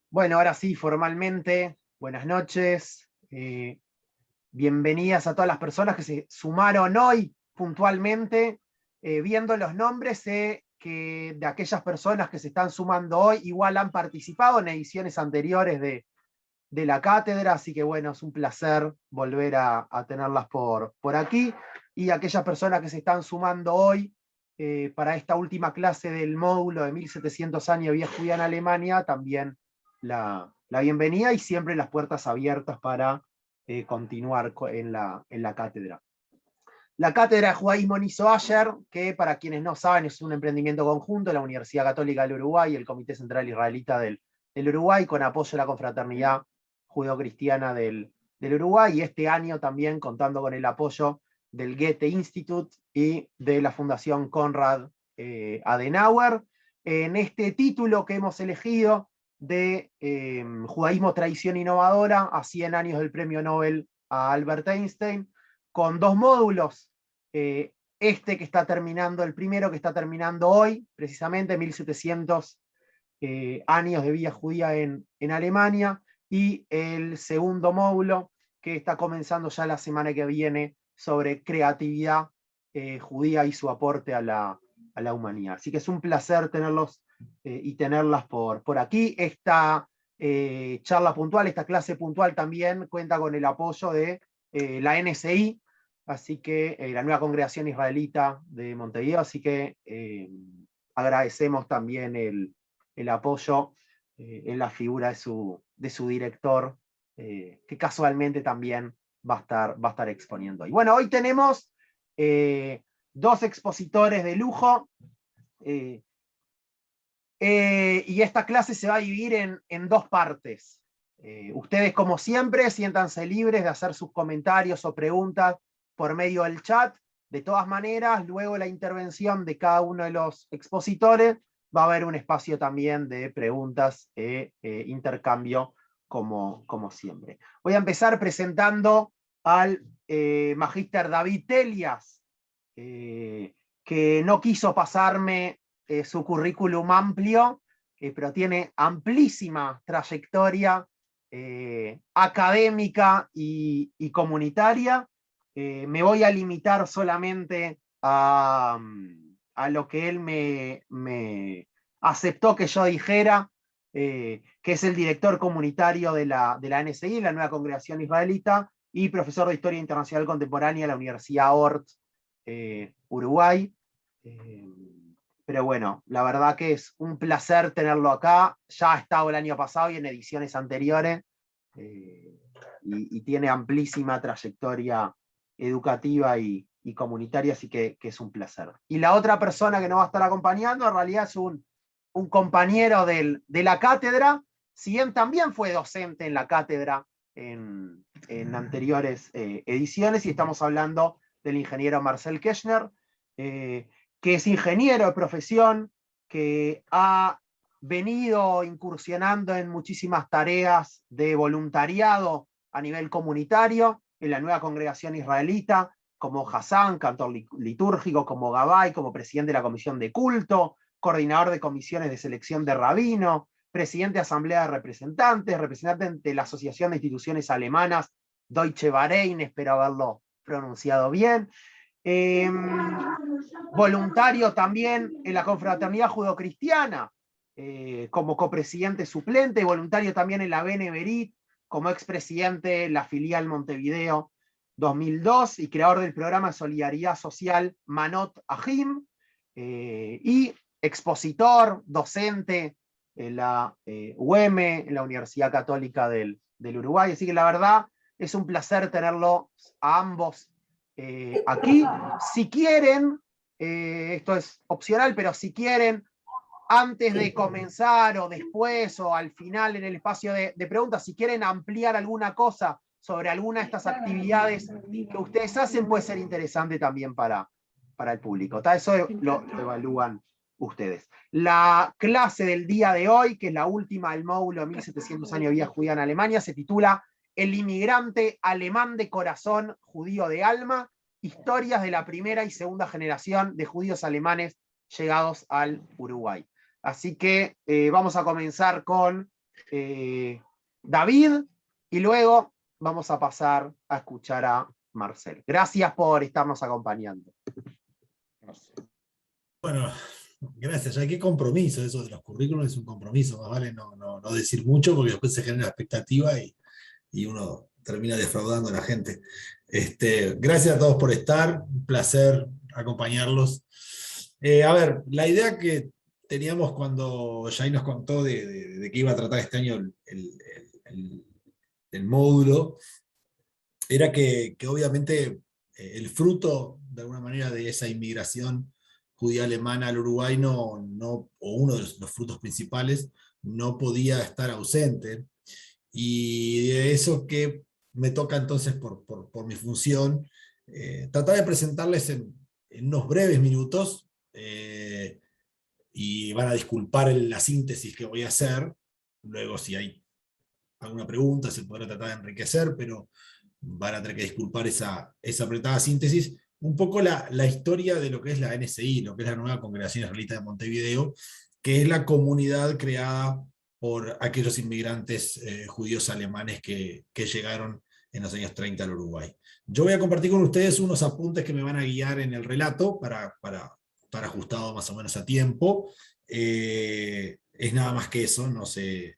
Bueno, ahora sí, formalmente, buenas noches. Bienvenidas a todas las personas que se sumaron hoy puntualmente. Viendo los nombres, sé que de aquellas personas que se están sumando hoy, igual han participado en ediciones anteriores de la cátedra, así que bueno, es un placer volver a tenerlas por aquí. Y aquellas personas que se están sumando hoy para esta última clase del módulo de 1700 años de vida judía en Alemania, también la bienvenida y siempre las puertas abiertas para continuar en la cátedra. La cátedra de judaísmo Niso Ayer, que para quienes no saben es un emprendimiento conjunto de la Universidad Católica del Uruguay y el Comité Central Israelita del Uruguay, con apoyo de la confraternidad judeocristiana del Uruguay, y este año también contando con el apoyo del Goethe Institut y de la Fundación Konrad Adenauer. En este título que hemos elegido de Judaísmo, Tradición Innovadora, a 100 años del Premio Nobel a Albert Einstein, con dos módulos, este que está terminando, el primero que está terminando hoy, precisamente 1700 años de vida judía en Alemania, y el segundo módulo que está comenzando ya la semana que viene sobre creatividad judía y su aporte a la humanidad. Así que es un placer tenerlos y tenerlas por aquí. Esta charla puntual, esta clase puntual también cuenta con el apoyo de la NSI, así que la nueva congregación israelita de Montevideo, así que agradecemos también el apoyo en la figura de su director, que casualmente también va a estar exponiendo. Y bueno, hoy tenemos dos expositores de lujo, y esta clase se va a dividir en dos partes. Ustedes, como siempre, siéntanse libres de hacer sus comentarios o preguntas por medio del chat. De todas maneras, luego la intervención de cada uno de los expositores, va a haber un espacio también de preguntas e intercambio, como siempre. Voy a empezar presentando al magíster David Telias, que no quiso pasarme su currículum amplio, pero tiene amplísima trayectoria académica y comunitaria. Me voy a limitar solamente a lo que él me aceptó que yo dijera, que es el director comunitario de la NSI, la Nueva Congregación Israelita, y profesor de Historia Internacional Contemporánea en la Universidad Ort, Uruguay. Pero bueno, la verdad que es un placer tenerlo acá. Ya ha estado el año pasado y en ediciones anteriores, y tiene amplísima trayectoria educativa y comunitaria, así que es un placer. Y la otra persona que nos va a estar acompañando en realidad es un compañero de la cátedra, si bien también fue docente en la cátedra en anteriores ediciones, y estamos hablando del ingeniero Marcel Kirchner, que es ingeniero de profesión, que ha venido incursionando en muchísimas tareas de voluntariado a nivel comunitario en la nueva congregación israelita, como Hassan, cantor litúrgico, como Gabay, como presidente de la comisión de culto, coordinador de comisiones de selección de rabino, presidente de asamblea de representantes, representante de la Asociación de Instituciones Alemanas, Deutsche Verein, espero haberlo pronunciado bien. Voluntario también en la confraternidad judeocristiana, como copresidente suplente, voluntario también en la Beneverit, como expresidente de la filial Montevideo 2002 y creador del programa de solidaridad social Manot Ahim, y expositor, docente en la UEM, en la Universidad Católica del Uruguay. Así que la verdad es un placer tenerlo a ambos aquí. Si quieren, esto es opcional, pero si quieren, antes de comenzar o después o al final en el espacio de preguntas, si quieren ampliar alguna cosa sobre alguna de estas actividades que ustedes hacen, puede ser interesante también para el público. Eso lo evalúan ustedes. La clase del día de hoy, que es la última del módulo de 1700 años de vida judía en Alemania, se titula El inmigrante alemán de corazón, judío de alma, historias de la primera y segunda generación de judíos alemanes llegados al Uruguay. Así que vamos a comenzar con David, y luego vamos a pasar a escuchar a Marcel. Gracias por estarnos acompañando. Bueno, gracias. Ya qué compromiso eso de los currículos, es un compromiso, más vale no decir mucho porque después se genera expectativa y uno termina defraudando a la gente. Gracias a todos por estar, un placer acompañarlos. A ver, la idea que teníamos cuando Jai nos contó de que iba a tratar este año el módulo, era que obviamente el fruto, de alguna manera, de esa inmigración judía alemana al Uruguay, o uno de los frutos principales, no podía estar ausente. Y de eso que me toca entonces por mi función, tratar de presentarles en unos breves minutos, y van a disculpar la síntesis que voy a hacer, luego si hay alguna pregunta se podrá tratar de enriquecer, pero van a tener que disculpar esa apretada síntesis, un poco la historia de lo que es la NSI, lo que es la Nueva Congregación Israelita de Montevideo, que es la comunidad creada por aquellos inmigrantes judíos alemanes que llegaron en los años 30 al Uruguay. Yo voy a compartir con ustedes unos apuntes que me van a guiar en el relato para estar ajustado más o menos a tiempo. Es nada más que eso, no se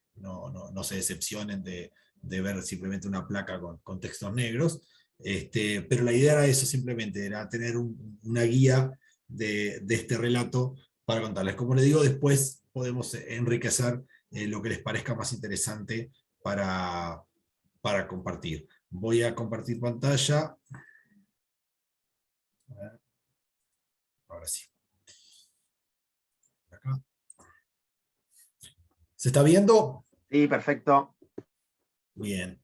decepcionen de ver simplemente una placa con textos negros. Pero la idea era eso simplemente, era tener una guía de este relato para contarles. Como les digo, después podemos enriquecer lo que les parezca más interesante para compartir. Voy a compartir pantalla. Ahora sí. Acá. ¿Se está viendo? Sí, perfecto. Bien.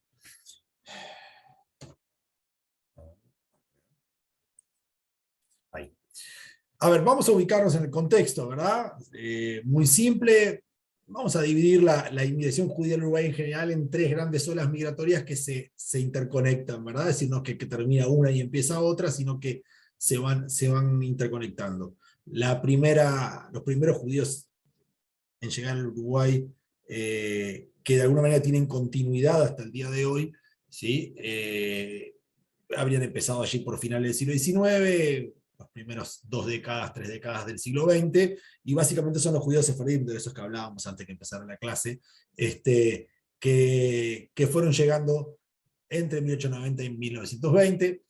Ahí. A ver, vamos a ubicarnos en el contexto, ¿verdad? Muy simple. Vamos a dividir la inmigración judía al Uruguay en general en tres grandes olas migratorias que se interconectan, ¿verdad? Es decir, no que termina una y empieza otra, sino que se van interconectando. Los primeros judíos en llegar al Uruguay, que de alguna manera tienen continuidad hasta el día de hoy, ¿sí? Habrían empezado allí por finales del siglo XIX, los primeros 3 décadas del siglo XX, y básicamente son los judíos sefarim, de esos que hablábamos antes que empezara la clase, que fueron llegando entre 1890 y 1920.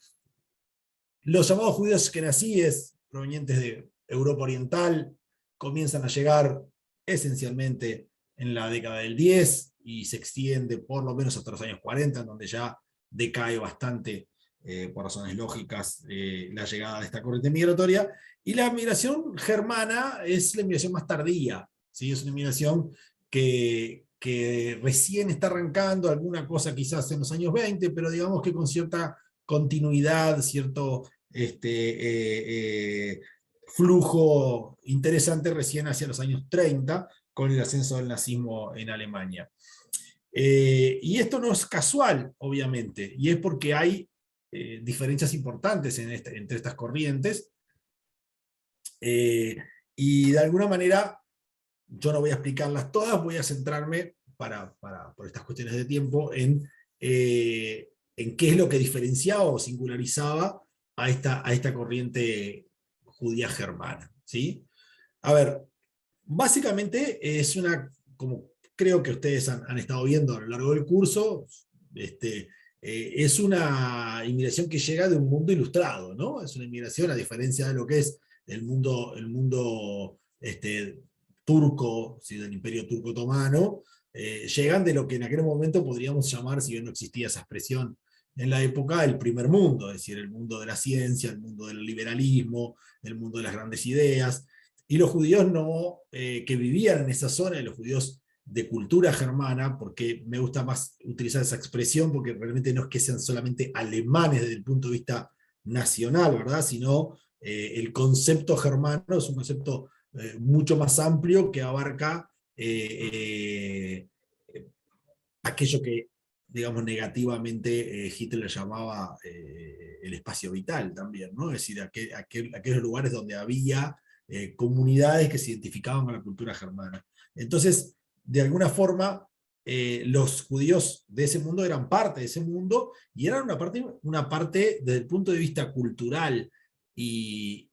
Los llamados judíos kenazíes, provenientes de Europa Oriental, comienzan a llegar esencialmente en la década del 10 y se extiende por lo menos hasta los años 40, en donde ya decae bastante, por razones lógicas, la llegada de esta corriente migratoria. Y la migración germana es la inmigración más tardía, ¿sí? Es una inmigración que recién está arrancando, alguna cosa quizás en los años 20, pero digamos que con cierta continuidad, cierto flujo interesante recién hacia los años 30, con el ascenso del nazismo en Alemania. Y esto no es casual, obviamente, y es porque hay diferencias importantes entre estas corrientes, y de alguna manera, yo no voy a explicarlas todas, voy a centrarme, por estas cuestiones de tiempo, en qué es lo que diferenciaba o singularizaba a esta corriente judía germana, ¿sí? A ver, básicamente es como creo que ustedes han estado viendo a lo largo del curso, es una inmigración que llega de un mundo ilustrado, ¿no? Es una inmigración, a diferencia de lo que es el mundo turco, ¿sí? Del Imperio Turco Otomano, llegan de lo que en aquel momento podríamos llamar, si bien no existía esa expresión en la época, el primer mundo, es decir, el mundo de la ciencia, el mundo del liberalismo, el mundo de las grandes ideas. Y los judíos que vivían en esa zona, los judíos de cultura germana, porque me gusta más utilizar esa expresión, porque realmente no es que sean solamente alemanes desde el punto de vista nacional, ¿verdad? Sino el concepto germano es un concepto mucho más amplio que abarca aquello que, digamos, negativamente Hitler llamaba el espacio vital también, ¿no? Es decir, aquellos lugares donde había comunidades que se identificaban con la cultura germana. Entonces, de alguna forma, los judíos de ese mundo eran parte de ese mundo y eran una parte desde el punto de vista cultural y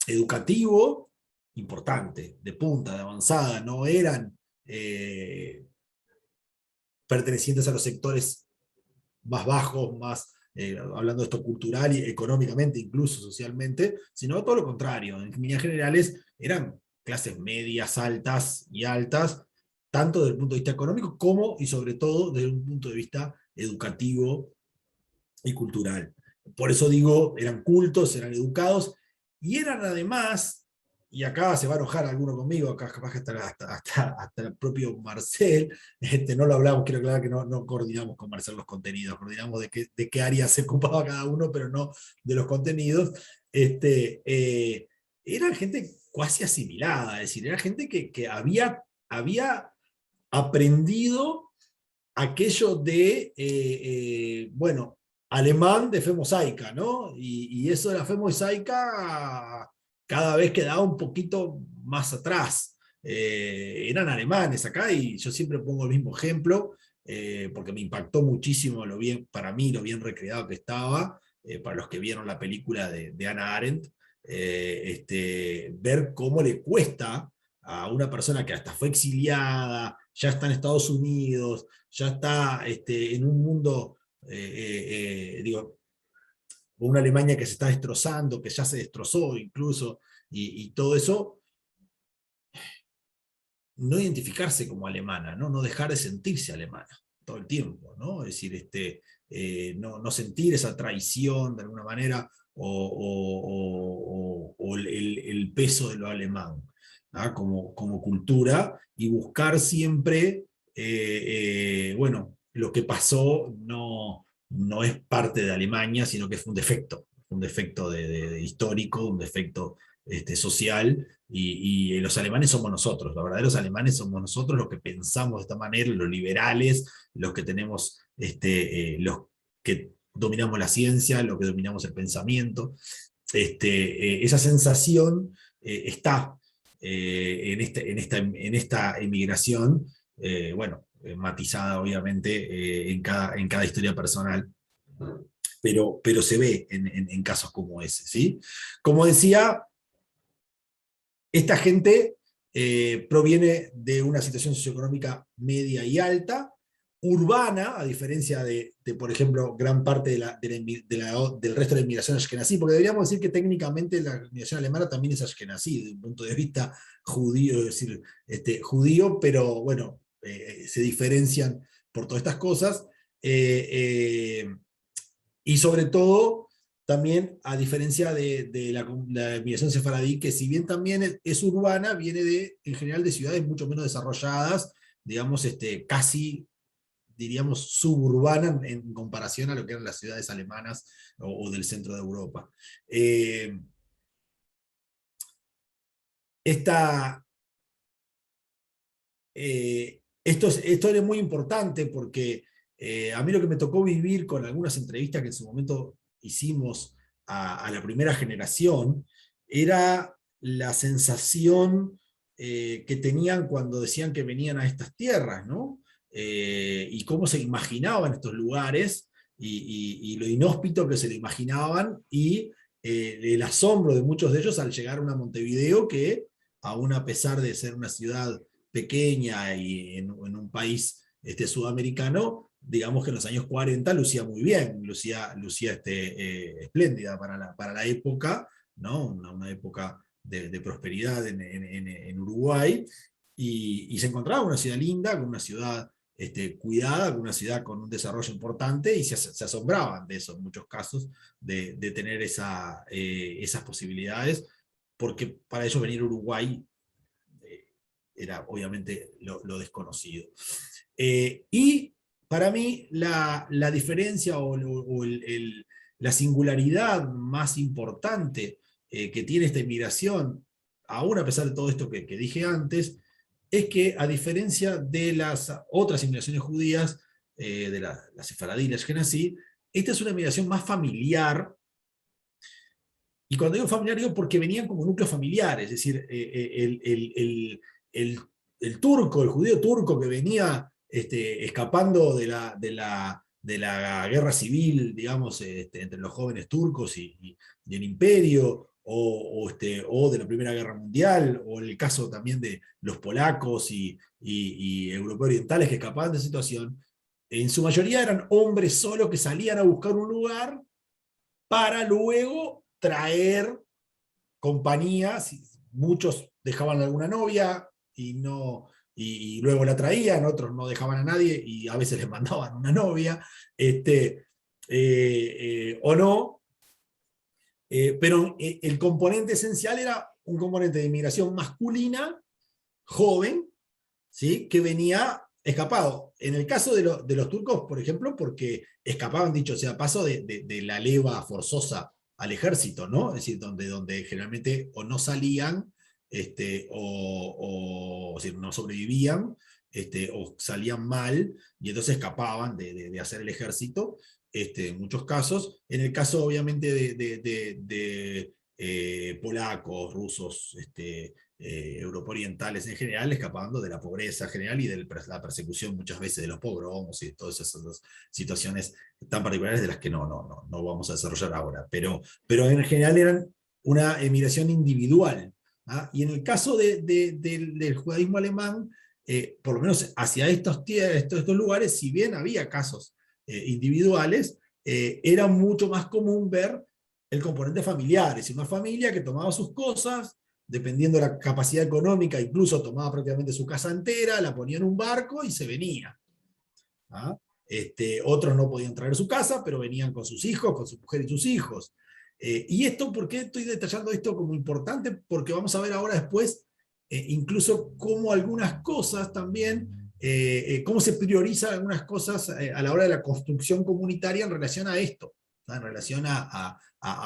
educativo importante, de punta, de avanzada. No eran pertenecientes a los sectores más bajos, más, hablando de esto cultural y económicamente, incluso socialmente, sino todo lo contrario. En líneas generales eran clases medias, altas y altas, tanto desde el punto de vista económico como y sobre todo desde un punto de vista educativo y cultural. Por eso digo, eran cultos, eran educados y eran además, y acá se va a enojar alguno conmigo, acá capaz que hasta el propio Marcel, no lo hablamos, quiero aclarar que no coordinamos con Marcel los contenidos, coordinamos de qué área se ocupaba cada uno, pero no de los contenidos. Eran gente casi asimilada, es decir, era gente que había aprendido aquello de, bueno, alemán de fe mosaica, ¿no? Y eso de la fe mosaica cada vez quedaba un poquito más atrás. Eran alemanes acá y yo siempre pongo el mismo ejemplo, porque me impactó muchísimo lo bien, para mí, lo bien recreado que estaba, para los que vieron la película de Hannah Arendt, ver cómo le cuesta a una persona que hasta fue exiliada, ya está en Estados Unidos, ya está en un mundo, digo, una Alemania que se está destrozando, que ya se destrozó incluso, y todo eso, no identificarse como alemana, ¿no? Dejar de sentirse alemana todo el tiempo, ¿no? Es decir, no sentir esa traición de alguna manera o el peso de lo alemán, ¿ah? Como cultura y buscar siempre, bueno, lo que pasó no es parte de Alemania, sino que fue un defecto histórico, un defecto social, y los alemanes somos nosotros, los verdaderos alemanes somos nosotros, los que pensamos de esta manera, los liberales, los que tenemos, los que dominamos la ciencia, los que dominamos el pensamiento. Esa sensación está en esta emigración, bueno, matizada obviamente en cada historia personal, pero se ve en casos como ese, ¿sí? Como decía, esta gente proviene de una situación socioeconómica media y alta, urbana, a diferencia por ejemplo, gran parte del resto de la inmigración ashkenazí, porque deberíamos decir que técnicamente la inmigración alemana también es ashkenazí, desde un punto de vista judío, es decir, judío, pero bueno, se diferencian por todas estas cosas, y sobre todo también a diferencia de la migración sefaradí, que si bien también es urbana, viene en general de ciudades mucho menos desarrolladas, digamos, casi, diríamos, suburbana en comparación a lo que eran las ciudades alemanas o del centro de Europa. Esto es muy importante porque a mí lo que me tocó vivir con algunas entrevistas que en su momento hicimos a la primera generación, era la sensación que tenían cuando decían que venían a estas tierras, ¿no? Y cómo se imaginaban estos lugares, y lo inhóspito que se lo imaginaban, y el asombro de muchos de ellos al llegar a una Montevideo que, aún a pesar de ser una ciudad pequeña y en un país sudamericano, digamos que en los años 40 lucía muy bien, lucía espléndida para la época, ¿no? Una época de prosperidad en Uruguay, y se encontraba una ciudad linda, con una ciudad cuidada, con una ciudad con un desarrollo importante, y se asombraban de eso en muchos casos, de tener esas posibilidades, porque para ellos venir a Uruguay era obviamente lo desconocido. Y para mí la diferencia o la singularidad más importante que tiene esta inmigración, aún a pesar de todo esto que dije antes, es que, a diferencia de las otras inmigraciones judías, de la sefaradí y la ashkenazí, esta es una inmigración más familiar. Y cuando digo familiar, digo porque venían como núcleos familiares, es decir, el turco, el judío turco que venía escapando de la guerra civil, digamos, entre los jóvenes turcos y el imperio, o de la Primera Guerra Mundial, o el caso también de los polacos y europeos orientales que escapaban de esa situación, en su mayoría eran hombres solos que salían a buscar un lugar para luego traer compañías. Muchos dejaban alguna novia y luego la traían, otros no dejaban a nadie y a veces les mandaban una novia, o no. Pero el componente esencial era un componente de inmigración masculina, joven, ¿sí? Que venía escapado. En el caso de los turcos, por ejemplo, porque escapaban, dicho sea paso, de la leva forzosa al ejército, ¿no? Es decir, donde generalmente o no salían, o sea, no sobrevivían, o salían mal, y entonces escapaban de hacer el ejército, en muchos casos. En el caso, obviamente, de polacos, rusos, euroorientales en general, escapando de la pobreza general y de la persecución muchas veces de los pogromos y de todas esas situaciones tan particulares de las que no vamos a desarrollar ahora. Pero en general eran una emigración individual. ¿Ah? Y en el caso del judaísmo alemán, por lo menos hacia estos lugares, si bien había casos individuales, era mucho más común ver el componente familiar, es decir, una familia que tomaba sus cosas, dependiendo de la capacidad económica, incluso tomaba prácticamente su casa entera, la ponía en un barco y se venía. ¿Ah? Otros no podían traer su casa, pero venían con sus hijos, con su mujer y sus hijos. Y esto, ¿por qué estoy detallando esto como importante? Porque vamos a ver ahora después, incluso cómo algunas cosas también, cómo se priorizan algunas cosas a la hora de la construcción comunitaria en relación a esto, ¿no? En relación a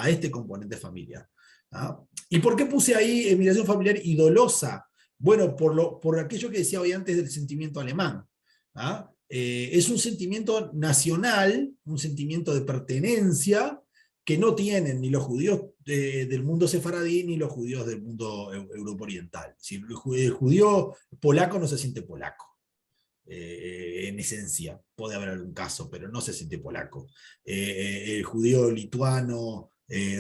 este componente familiar. ¿No? ¿Y por qué puse ahí emigración familiar y dolosa? Bueno, por aquello que decía hoy antes del sentimiento alemán. ¿Ah? Es un sentimiento nacional, un sentimiento de pertenencia que no tienen ni los judíos del mundo sefaradí ni los judíos del mundo eurooriental. Si el judío polaco no se siente polaco. En esencia, puede haber algún caso, pero no se siente polaco. El judío lituano,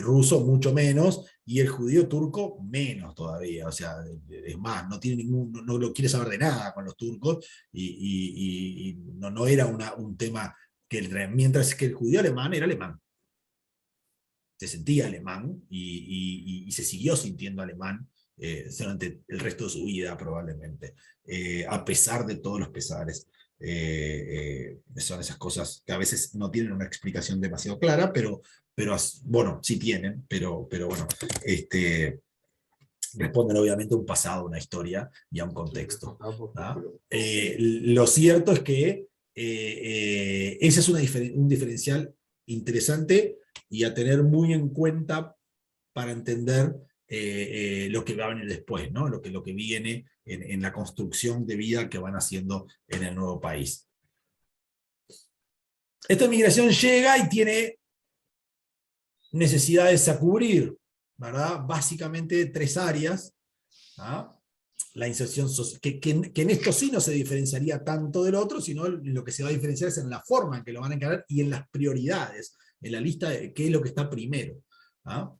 ruso, mucho menos, y el judío turco, menos todavía. O sea, es más, no tiene no lo quiere saber de nada con los turcos, y no era un tema mientras que el judío alemán era alemán. Se sentía alemán y se siguió sintiendo alemán durante el resto de su vida probablemente, a pesar de todos los pesares. Son esas cosas que a veces no tienen una explicación demasiado clara, pero bueno, sí tienen, pero bueno, responden obviamente a un pasado, una historia y a un contexto. ¿No? Lo cierto es que ese es un diferencial interesante y a tener muy en cuenta para entender lo que va a venir después, ¿no? lo que viene en la construcción de vida que van haciendo en el nuevo país. Esta migración llega y tiene necesidades a cubrir, ¿verdad? Básicamente 3 áreas. ¿Ah? La inserción social, que en esto sí no se diferenciaría tanto del otro, sino lo que se va a diferenciar es en la forma en que lo van a encarar y en las prioridades, en la lista de qué es lo que está primero. ¿Ah?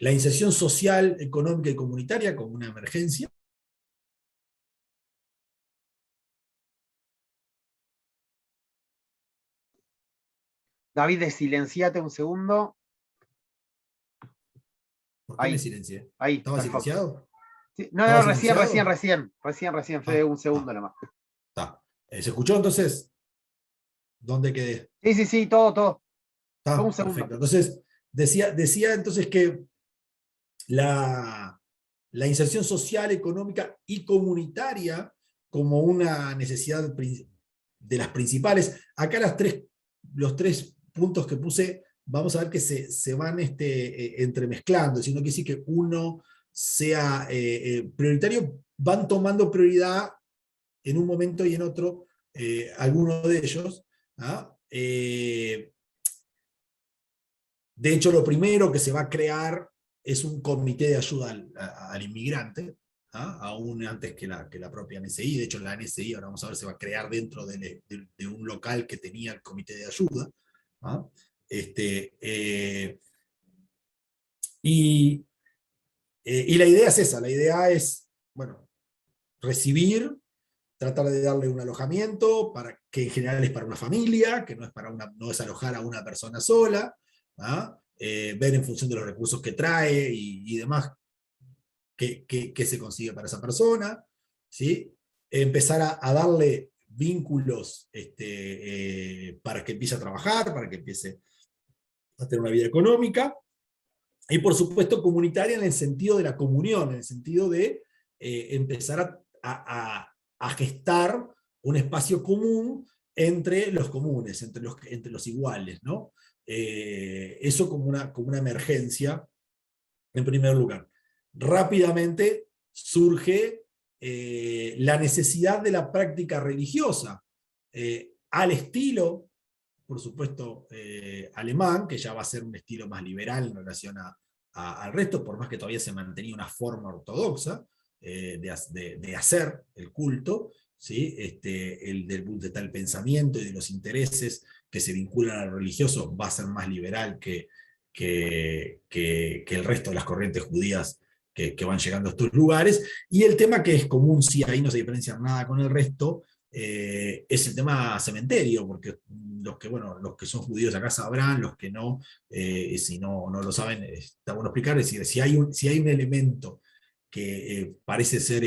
La inserción social, económica y comunitaria como una emergencia. David, desilenciate un segundo. ¿Por qué me silencié? Ahí, ¿Estaba perfecto. silenciado? Sí, no, recién, fue un segundo nomás. Está. ¿Se escuchó entonces? ¿Dónde quedé? Sí, todo. Fue un Está, segundo. perfecto. Entonces, decía entonces que la inserción social, económica y comunitaria como una necesidad de las principales. Acá los 3 puntos que puse, vamos a ver que se van entremezclando, si no quiere decir que uno sea prioritario, van tomando prioridad en un momento y en otro algunos de ellos. ¿Ah? De hecho, lo primero que se va a crear es un comité de ayuda al inmigrante, aún antes que la propia NSI. De hecho, la NSI, ahora vamos a ver, se va a crear dentro de un local que tenía el comité de ayuda. ¿Ah? Y la idea es esa, la idea es, bueno, recibir, tratar de darle un alojamiento, que en general es para una familia, que no es, no es alojar a una persona sola, ver en función de los recursos que trae y demás, qué se consigue para esa persona, ¿sí? Empezar a darle vínculos para que empiece a trabajar, para que empiece a tener una vida económica, y por supuesto comunitaria en el sentido de la comunión, en el sentido de empezar a gestar un espacio común entre los comunes, entre los iguales, ¿no? Eso como una emergencia, en primer lugar. Rápidamente surge la necesidad de la práctica religiosa, al estilo, por supuesto, alemán, que ya va a ser un estilo más liberal en relación al resto, por más que todavía se mantenía una forma ortodoxa de hacer el culto, ¿sí? Del pensamiento y de los intereses que se vinculan al religioso va a ser más liberal que el resto de las corrientes judías que van llegando a estos lugares. Y el tema que es común, sí, ahí no se diferencia nada con el resto, es el tema cementerio, porque los que son judíos acá sabrán, los que no, si no lo saben, está bueno explicar. Es decir, si hay un elemento que parece ser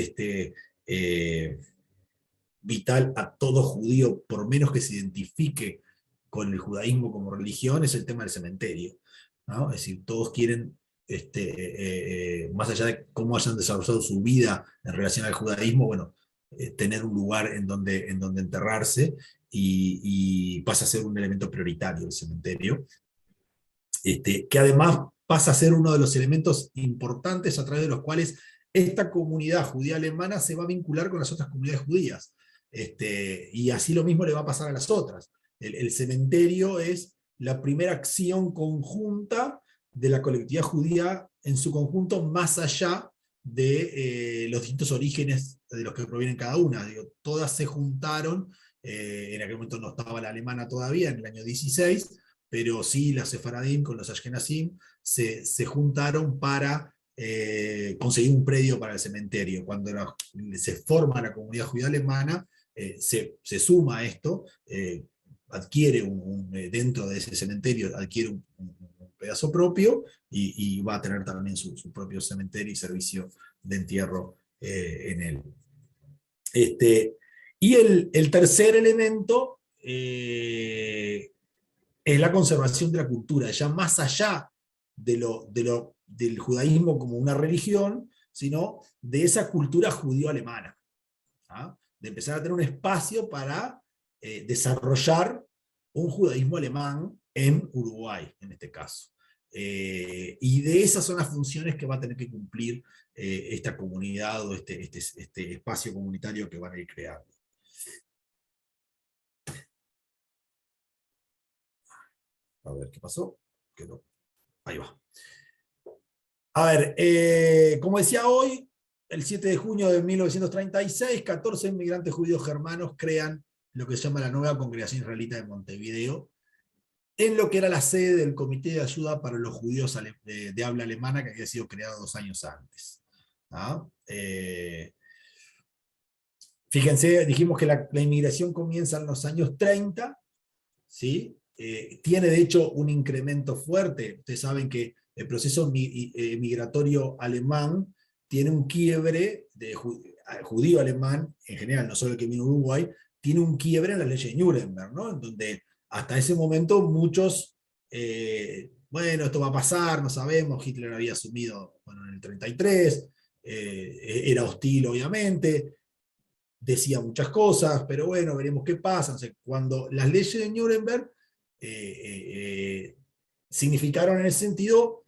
vital a todo judío, por menos que se identifique con el judaísmo como religión, es el tema del cementerio, ¿no? Es decir, todos quieren, más allá de cómo hayan desarrollado su vida en relación al judaísmo, bueno, tener un lugar en donde enterrarse, y pasa a ser un elemento prioritario el cementerio, que además pasa a ser uno de los elementos importantes a través de los cuales esta comunidad judía alemana se va a vincular con las otras comunidades judías. Y así lo mismo le va a pasar a las otras. El cementerio es la primera acción conjunta de la colectividad judía en su conjunto, más allá de los distintos orígenes de los que provienen cada una. Digo, todas se juntaron, en aquel momento no estaba la alemana todavía, en el año 16, pero sí las sefaradim con los ashkenazim se juntaron para conseguir un predio para el cementerio. Cuando se forma la comunidad judía alemana, se suma a esto, adquiere dentro de ese cementerio, adquiere un pedazo propio, y va a tener también su propio cementerio y servicio de entierro en él. Y el tercer elemento es la conservación de la cultura, ya más allá del judaísmo como una religión, sino de esa cultura judío-alemana, de empezar a tener un espacio para desarrollar un judaísmo alemán en Uruguay, en este caso. Y de esas son las funciones que va a tener que cumplir esta comunidad o este espacio comunitario que van a ir creando. A ver qué pasó. Quedó. Ahí va. A ver, como decía hoy, el 7 de junio de 1936, 14 inmigrantes judíos germanos crean lo que se llama la Nueva Congregación Israelita de Montevideo, en lo que era la sede del Comité de Ayuda para los Judíos de habla alemana, que había sido creado 2 años antes. Fíjense, dijimos que la inmigración comienza en los años 30, ¿sí? Tiene de hecho un incremento fuerte. Ustedes saben que el proceso migratorio alemán tiene un quiebre judío alemán, en general, no solo el que vino a Uruguay, tiene un quiebre en la ley de Nuremberg, ¿no? En donde hasta ese momento muchos, bueno, esto va a pasar, no sabemos, Hitler había asumido, bueno, en el 33, era hostil obviamente, decía muchas cosas, pero bueno, veremos qué pasa. O sea, cuando las leyes de Nuremberg significaron en ese sentido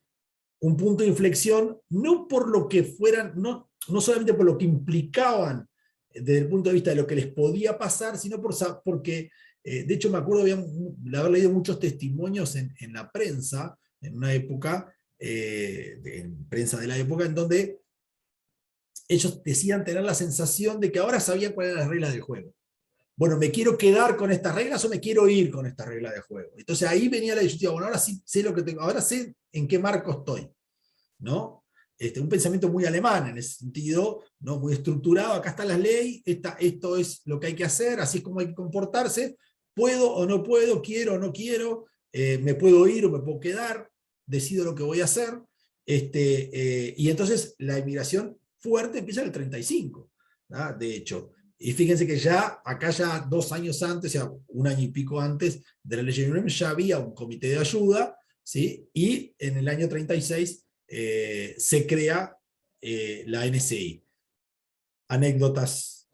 un punto de inflexión, no por lo que fueran, no solamente por lo que implicaban desde el punto de vista de lo que les podía pasar, sino porque, de hecho me acuerdo de haber leído muchos testimonios en la prensa, en una época, en prensa de la época, en donde ellos decían tener la sensación de que ahora sabían cuáles eran las reglas del juego. Bueno, ¿me quiero quedar con estas reglas o me quiero ir con estas reglas de juego? Entonces ahí venía la disyuntiva, bueno, ahora sí sé lo que tengo, ahora sé en qué marco estoy, ¿no? Un pensamiento muy alemán en ese sentido, ¿no? Muy estructurado, acá está la ley, esto es lo que hay que hacer, así es como hay que comportarse, puedo o no puedo, quiero o no quiero, me puedo ir o me puedo quedar, decido lo que voy a hacer, y entonces la inmigración fuerte empieza en el 35, ¿no? De hecho. Y fíjense que ya, acá ya 2 años antes, o sea, 1 año y pico antes de la ley de Nuremberg, ya había un comité de ayuda, ¿sí? Y en el año 36 se crea la NSI. Anécdotas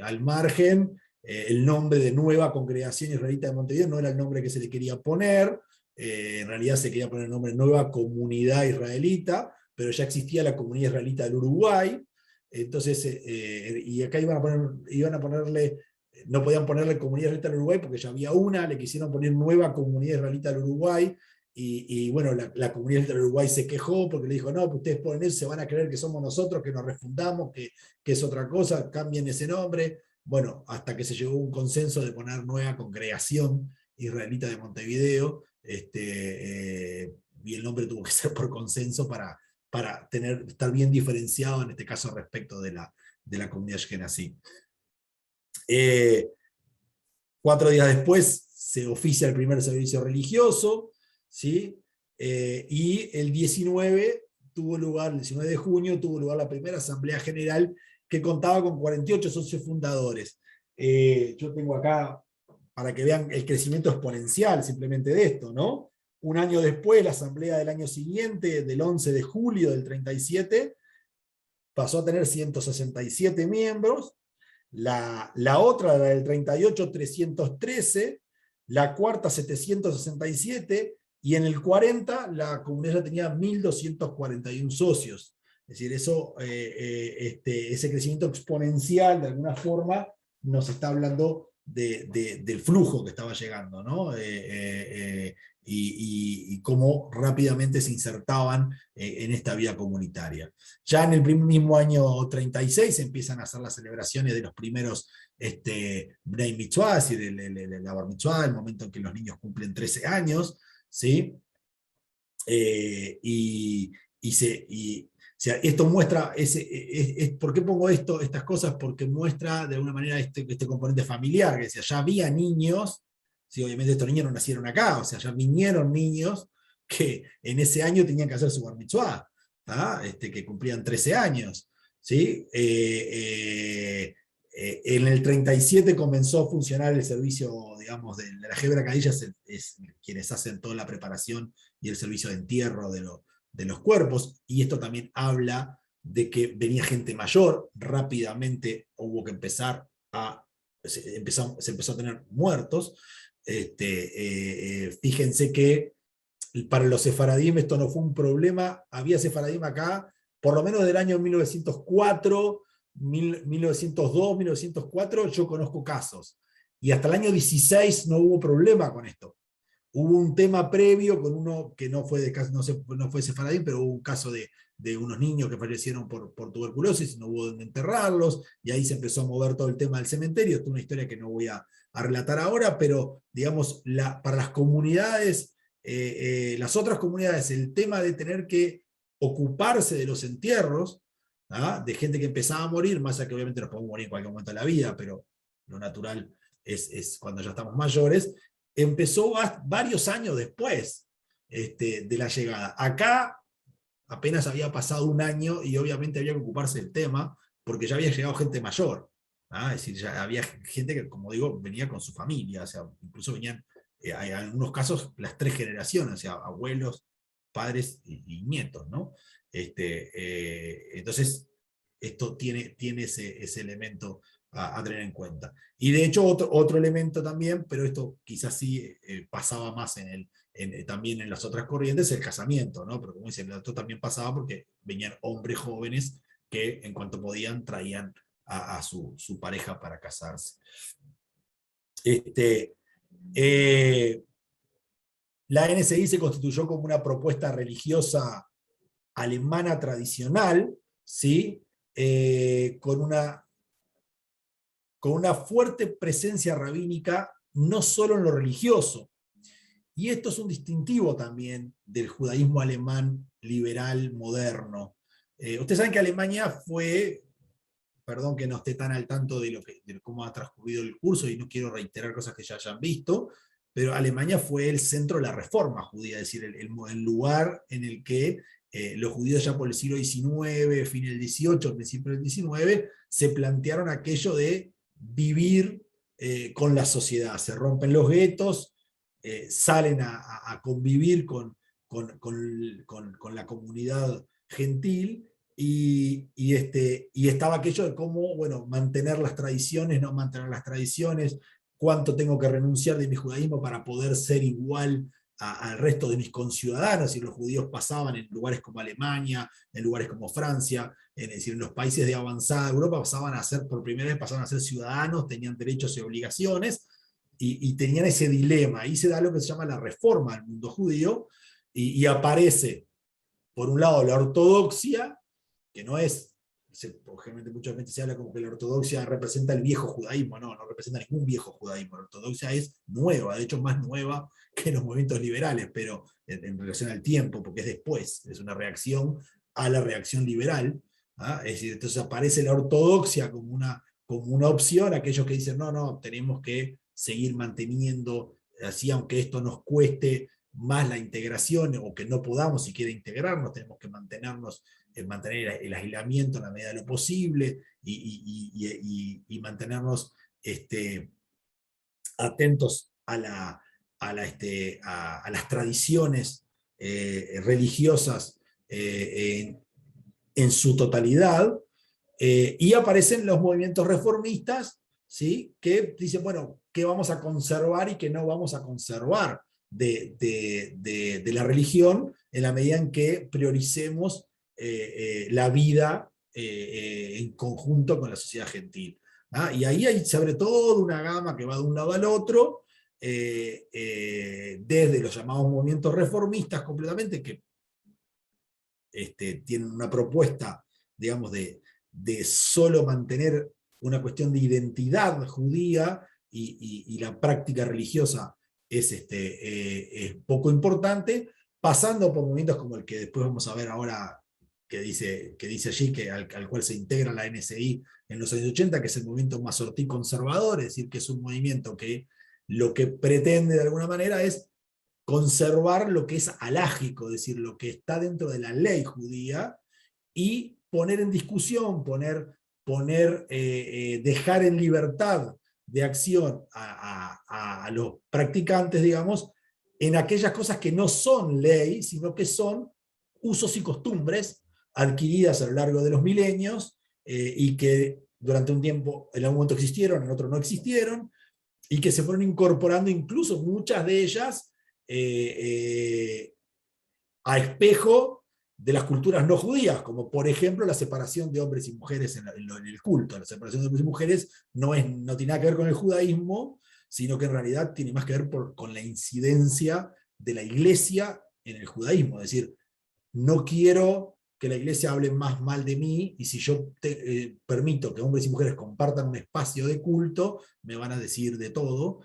al margen, el nombre de Nueva Congregación Israelita de Montevideo no era el nombre que se le quería poner, en realidad se quería poner el nombre Nueva Comunidad Israelita, pero ya existía la Comunidad Israelita del Uruguay, entonces, y acá iban a ponerle, no podían ponerle Comunidad Israelita del Uruguay porque ya había una, le quisieron poner Nueva Comunidad Israelita del Uruguay, y bueno, la comunidad del Uruguay se quejó porque le dijo, no, pues ustedes ponen eso, se van a creer que somos nosotros, que nos refundamos, que es otra cosa, cambien ese nombre. Bueno, hasta que se llegó a un consenso de poner Nueva Congregación Israelita de Montevideo, y el nombre tuvo que ser por consenso para estar bien diferenciado, en este caso respecto de la comunidad Ashkenazí. 4 días después se oficia el primer servicio religioso, ¿sí? Y el 19 de junio tuvo lugar la primera Asamblea General que contaba con 48 socios fundadores. Yo tengo acá, para que vean el crecimiento exponencial simplemente de esto, ¿no? Un año después, la Asamblea del año siguiente, del 11 de julio del 37, pasó a tener 167 miembros, la otra, la del 38, 313, la cuarta, 767, y en el 40 la comunidad ya tenía 1.241 socios. Es decir, ese crecimiento exponencial, de alguna forma, nos está hablando del flujo que estaba llegando, ¿no? Y cómo rápidamente se insertaban en esta vida comunitaria. Ya en el mismo año 36 se empiezan a hacer las celebraciones de los primeros Bnei Mitzvah, es decir, la Bar Mitzvah, el momento en que los niños cumplen 13 años, ¿sí? O sea, esto muestra, ¿por qué pongo estas cosas? Porque muestra de alguna manera este componente familiar, que decía, ya había niños, ¿sí? Obviamente estos niños no nacieron acá, o sea, ya vinieron niños que en ese año tenían que hacer su bar mitzvah, que cumplían 13 años, ¿sí? En el 37 comenzó a funcionar el servicio, digamos, de la Hebra Kadisha, es quienes hacen toda la preparación y el servicio de entierro de los cuerpos, y esto también habla de que venía gente mayor, rápidamente hubo que se empezó a tener muertos. Fíjense que para los sefaradíes esto no fue un problema, había sefaradíes acá, por lo menos del año 1904, 1902, 1904, yo conozco casos, y hasta el año 16 no hubo problema con esto. Hubo un tema previo con uno que no fue sefaradí, pero hubo un caso de unos niños que fallecieron por tuberculosis, no hubo donde enterrarlos, y ahí se empezó a mover todo el tema del cementerio. Esto es una historia que no voy a relatar ahora, pero digamos, para las comunidades, las otras comunidades, el tema de tener que ocuparse de los entierros, de gente que empezaba a morir, más allá que obviamente nos podemos morir en cualquier momento de la vida, pero lo natural es cuando ya estamos mayores, empezó varios años después de la llegada. Acá apenas había pasado 1 año y obviamente había que ocuparse del tema porque ya había llegado gente mayor. Es decir, ya había gente que, como digo, venía con su familia, o sea, incluso venían, en algunos casos, las 3 generaciones, o sea, abuelos, padres y nietos, ¿no? Entonces, esto tiene ese elemento a tener en cuenta. Y de hecho, otro elemento también, pero esto quizás sí pasaba más también en las otras corrientes, el casamiento, ¿no? Pero como dicen, esto también pasaba porque venían hombres jóvenes que en cuanto podían traían a su pareja para casarse. La NSI se constituyó como una propuesta religiosa alemana tradicional, ¿sí? Con una fuerte presencia rabínica, no solo en lo religioso. Y esto es un distintivo también del judaísmo alemán liberal moderno. Ustedes saben que Alemania fue, perdón que no esté tan al tanto de cómo ha transcurrido el curso y no quiero reiterar cosas que ya hayan visto, pero Alemania fue el centro de la reforma judía, es decir, el lugar en el que los judíos ya por el siglo XIX, fin del XVIII, principio del XIX, se plantearon aquello de vivir con la sociedad. Se rompen los guetos, salen a convivir con la comunidad gentil, y estaba aquello de cómo, bueno, mantener las tradiciones, no mantener las tradiciones, cuánto tengo que renunciar de mi judaísmo para poder ser igual al resto de mis conciudadanos, y los judíos pasaban en lugares como Alemania, en lugares como Francia, es decir, en los países de avanzada Europa pasaban a ser, por primera vez pasaban a ser ciudadanos, tenían derechos y obligaciones, y tenían ese dilema. Ahí se da lo que se llama la reforma del mundo judío, y aparece, por un lado, la ortodoxia, que no es, generalmente mucha gente se habla como que la ortodoxia representa el viejo judaísmo. No, no representa ningún viejo judaísmo. La ortodoxia es nueva, de hecho es más nueva que los movimientos liberales, pero en relación al tiempo, porque es después, es una reacción a la reacción liberal. ¿Ah? Es decir, entonces aparece la ortodoxia como una opción, aquellos que dicen, no, no, tenemos que seguir manteniendo, así aunque esto nos cueste más la integración, o que no podamos siquiera integrarnos, tenemos que mantener el aislamiento en la medida de lo posible, y mantenernos atentos a las tradiciones religiosas en su totalidad. Y aparecen los movimientos reformistas, ¿sí? Que dicen, bueno, ¿qué vamos a conservar y qué no vamos a conservar de la religión, en la medida en que prioricemos la vida en conjunto con la sociedad gentil? ¿Ah? Y ahí se abre toda una gama que va de un lado al otro, desde los llamados movimientos reformistas completamente, que tienen una propuesta, digamos, de solo mantener una cuestión de identidad judía, y la práctica religiosa es poco importante, pasando por movimientos como el que después vamos a ver ahora, que dice allí, al cual se integra la NSI en los años 80, que es el movimiento mazortí conservador, es decir, que es un movimiento que lo que pretende de alguna manera es conservar lo que es alágico, es decir, lo que está dentro de la ley judía, y poner en discusión, dejar en libertad de acción a los practicantes, digamos, en aquellas cosas que no son ley, sino que son usos y costumbres adquiridas a lo largo de los milenios, y que durante un tiempo, en algún momento existieron, en otro no existieron, y que se fueron incorporando, incluso muchas de ellas, a espejo de las culturas no judías, como por ejemplo la separación de hombres y mujeres en el culto. La separación de hombres y mujeres no tiene nada que ver con el judaísmo, sino que en realidad tiene más que ver con la incidencia de la iglesia en el judaísmo. Es decir, no quiero que la iglesia hable más mal de mí, y si yo permito que hombres y mujeres compartan un espacio de culto, me van a decir de todo,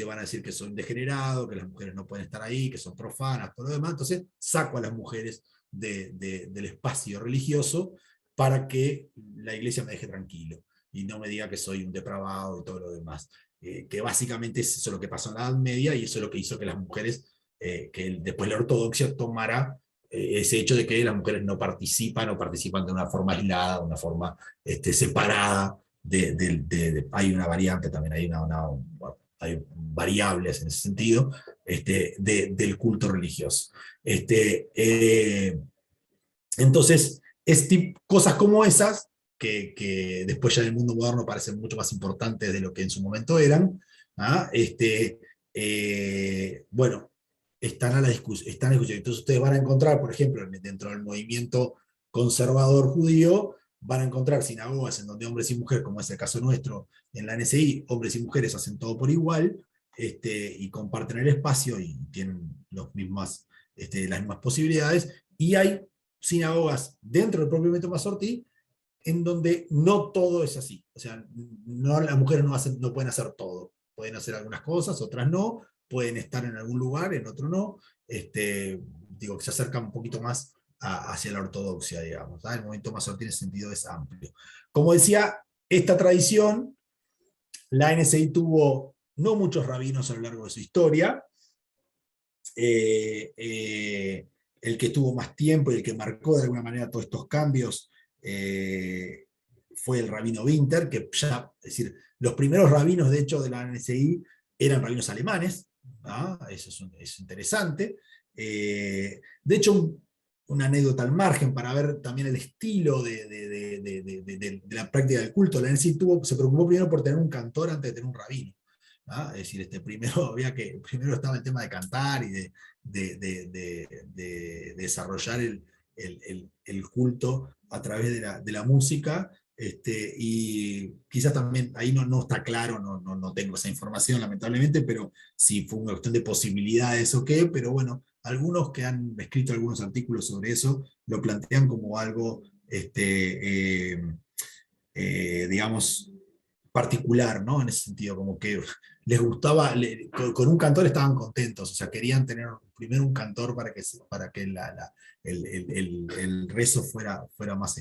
van a decir que son degenerados, que las mujeres no pueden estar ahí, que son profanas, todo lo demás. Entonces saco a las mujeres del espacio religioso para que la iglesia me deje tranquilo y no me diga que soy un depravado y todo lo demás. Que básicamente es eso lo que pasó en la Edad Media, y eso es lo que hizo que las mujeres, que después la ortodoxia tomara ese hecho de que las mujeres no participan, o participan de una forma aislada, de una forma separada. Hay una variante también, hay variables en ese sentido, del culto religioso. Entonces, cosas como esas, que después ya en el mundo moderno parecen mucho más importantes de lo que en su momento eran, ¿ah? Bueno, están a la discusión. Entonces ustedes van a encontrar, por ejemplo, dentro del movimiento conservador judío, van a encontrar sinagogas en donde hombres y mujeres, como es el caso nuestro en la NSI, hombres y mujeres hacen todo por igual, y comparten el espacio y tienen las mismas posibilidades. Y hay sinagogas dentro del propio movimiento Masortí, en donde no todo es así. O sea, no, las mujeres no pueden hacer todo. Pueden hacer algunas cosas, otras no. Pueden estar en algún lugar, en otro no. Digo que se acerca un poquito más hacia la ortodoxia, digamos. El movimiento Masortí en ese sentido es amplio. Como decía, esta tradición, la NSI tuvo no muchos rabinos a lo largo de su historia. El que tuvo más tiempo y el que marcó de alguna manera todos estos cambios fue el rabino Winter, que ya, es decir, los primeros rabinos de hecho de la NSI eran rabinos alemanes, eso es interesante. De hecho, una anécdota al margen para ver también el estilo de la práctica del culto. La NSI se preocupó primero por tener un cantor antes de tener un rabino. Es decir, primero estaba el tema de cantar y de desarrollar el culto a través de la música, y quizás también ahí no está claro, no tengo esa información lamentablemente, pero si fue una cuestión de posibilidades o qué, pero bueno, algunos que han escrito algunos artículos sobre eso lo plantean como algo, digamos, particular, ¿no? En ese sentido, como que les gustaba, con un cantor estaban contentos, o sea, querían tener primero un cantor para que el rezo fuera más,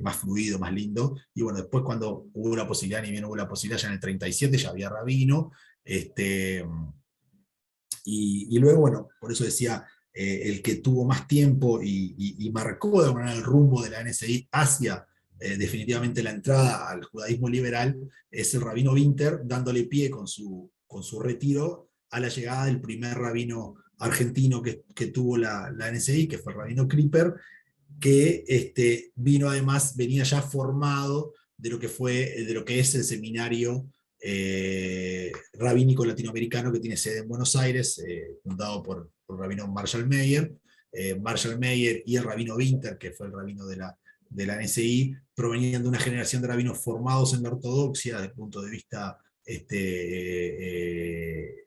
más fluido, más lindo, y bueno, después cuando hubo la posibilidad, ni bien hubo la posibilidad, ya en el 37 ya había rabino, y luego, bueno, por eso decía, el que tuvo más tiempo y marcó de alguna manera el rumbo de la NSI hacia definitivamente la entrada al judaísmo liberal, es el rabino Winter, dándole pie con su retiro a la llegada del primer rabino argentino que tuvo la NSI, que fue el rabino Kripper, que venía ya formado de lo que es el seminario rabínico latinoamericano que tiene sede en Buenos Aires, fundado por el rabino Marshall Meyer. Marshall Meyer y el rabino Winter, que fue el rabino de la NSI, provenían de una generación de rabinos formados en la ortodoxia desde el punto de vista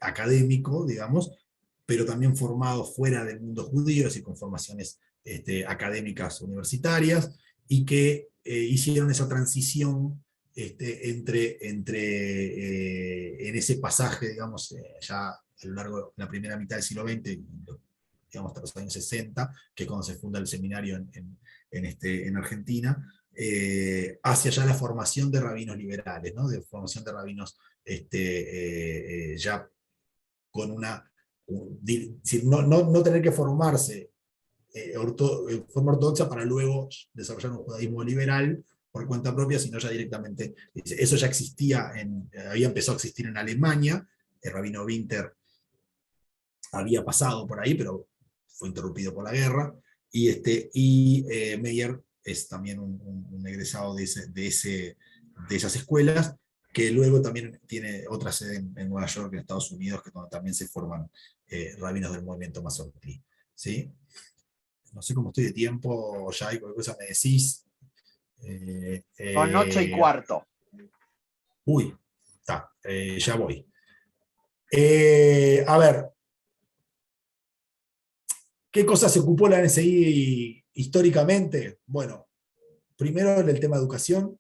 académico, digamos, pero también formados fuera del mundo judío, así con formaciones académicas universitarias, y que hicieron esa transición en ese pasaje, digamos, ya a lo largo de la primera mitad del siglo XX, digamos, hasta los años 60, que es cuando se funda el seminario en Argentina, hacia ya la formación de rabinos liberales, ¿no? De formación de rabinos ya con no tener que formarse forma ortodoxa para luego desarrollar un judaísmo liberal por cuenta propia, sino ya directamente, eso ya existía, había empezado a existir en Alemania, el rabino Winter había pasado por ahí, pero fue interrumpido por la guerra, y Meyer es también un egresado de esas escuelas, que luego también tiene otra sede en Nueva York, en Estados Unidos, que también se forman rabinos del movimiento Masortí. ¿Sí? No sé cómo estoy de tiempo, ya hay cualquier cosa me decís. Son 8:15. Uy, está, ya voy. A ver, ¿qué cosas se ocupó la NSI históricamente? Bueno, primero el tema de educación,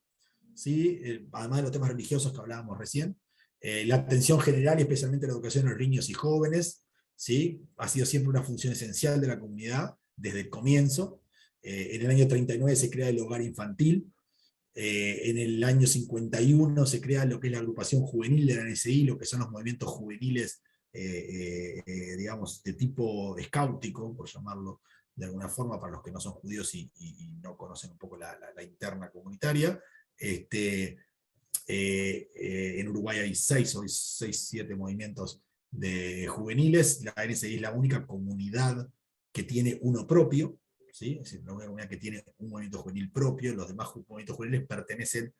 ¿sí? Además de los temas religiosos que hablábamos recién, la atención general y especialmente la educación a los niños y jóvenes, ¿sí? Ha sido siempre una función esencial de la comunidad desde el comienzo. En el año 39 se crea el hogar infantil. En el año 51 se crea lo que es la agrupación juvenil de la NSI, lo que son los movimientos juveniles, digamos, de tipo escáutico, por llamarlo de alguna forma, para los que no son judíos y no conocen un poco la interna comunitaria. En Uruguay hay 7 movimientos juveniles. La NSI es la única comunidad que tiene uno propio, ¿sí? Es decir, la única comunidad que tiene un movimiento juvenil propio. Los demás movimientos juveniles pertenecen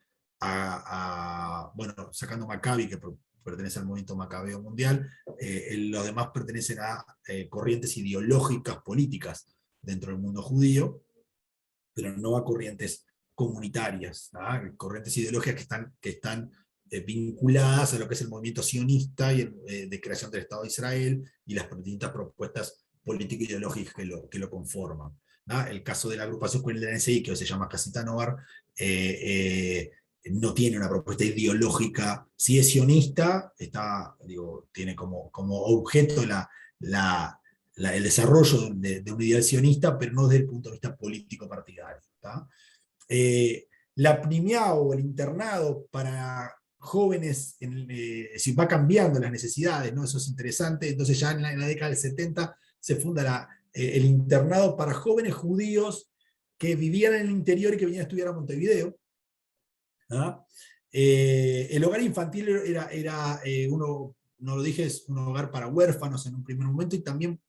bueno, sacando Maccabi, que pertenece al movimiento macabeo mundial, los demás pertenecen a corrientes ideológicas políticas dentro del mundo judío, pero no a corrientes comunitarias, corrientes ideológicas que están vinculadas a lo que es el movimiento sionista y de creación del Estado de Israel y las distintas propuestas políticas ideológicas que lo conforman. ¿no? El caso de la agrupación juvenil de la NSI, que hoy se llama Casita Novar, no tiene una propuesta ideológica, sí es sionista, tiene como objeto el desarrollo de un ideal sionista, pero no desde el punto de vista político partidario. La PNIMIA o el internado para jóvenes, si va cambiando las necesidades, ¿no? Eso es interesante. Entonces ya en la década del 70 se funda el internado para jóvenes judíos que vivían en el interior y que venían a estudiar a Montevideo. ¿Ah? El hogar infantil uno, no lo dije, es un hogar para huérfanos en un primer momento, y también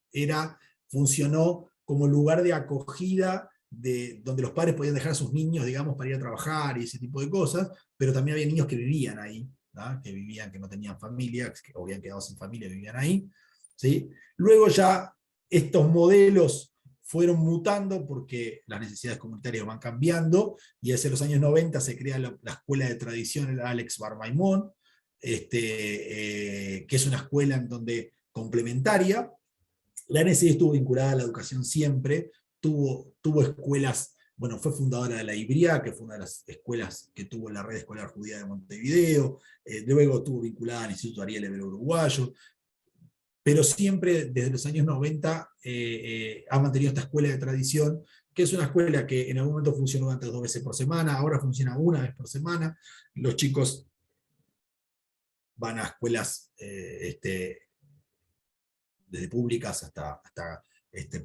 funcionó como lugar de acogida donde los padres podían dejar a sus niños, digamos, para ir a trabajar y ese tipo de cosas, pero también había niños que vivían ahí, ¿no? Que no tenían familia, que habían quedado sin familia, vivían ahí. ¿Sí? Luego ya estos modelos fueron mutando porque las necesidades comunitarias van cambiando, y hacia los años 90 se crea la escuela de tradición, el Alex Bar Maimón, que es una escuela en donde complementaria. La NSI estuvo vinculada a la educación siempre, tuvo escuelas, bueno, fue fundadora de la IBRIA, que fue una de las escuelas que tuvo la red escolar judía de Montevideo, luego estuvo vinculada al Instituto Ariel Hebrea Uruguayo, pero siempre desde los años 90 ha mantenido esta escuela de tradición, que es una escuela que en algún momento funcionó antes 2 veces por semana, ahora funciona 1 vez por semana. Los chicos van a escuelas desde públicas hasta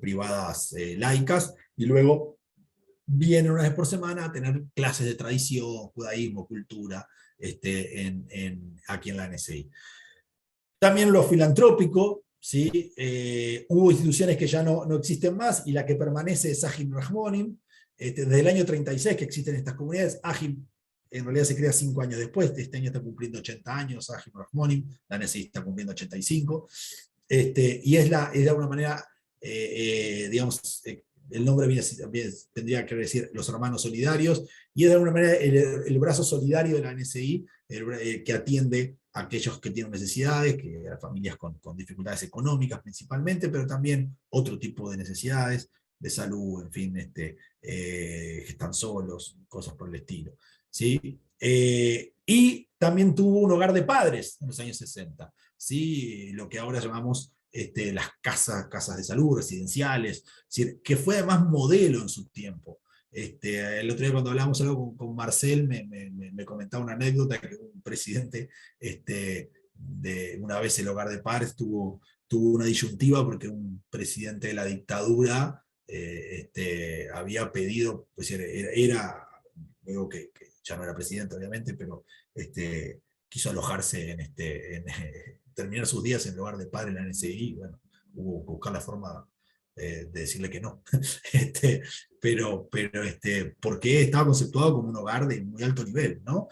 privadas laicas, y luego vienen 1 vez por semana a tener clases de tradición, judaísmo, cultura, aquí en la NSI. También lo filantrópico, ¿sí? Hubo instituciones que ya no existen más, y la que permanece es Agim Rahmonim. Desde el año 36 que existen estas comunidades. Agim en realidad se crea 5 años después, este año está cumpliendo 80 años, Agim Rahmonim, la NSI está cumpliendo 85. Y es de alguna manera, digamos, el nombre tendría que decir los hermanos solidarios, y es de alguna manera el brazo solidario de la NSI, que atiende a aquellos que tienen necesidades, que a familias con dificultades económicas principalmente, pero también otro tipo de necesidades, de salud, en fin, que están solos, cosas por el estilo. ¿Sí? Y también tuvo un hogar de padres en los años 60, ¿sí? Lo que ahora llamamos las casas de salud, residenciales, ¿sí? Que fue además modelo en su tiempo. El otro día cuando hablábamos algo con Marcel, me comentaba una anécdota que un presidente, de una vez el hogar de padres tuvo una disyuntiva porque un presidente de la dictadura había pedido, pues era luego que ya no era presidente obviamente, pero quiso alojarse terminar sus días en el hogar de padre en la NSI. Bueno, hubo que buscar la forma de decirle que no. pero porque estaba conceptuado como un hogar de muy alto nivel, ¿no?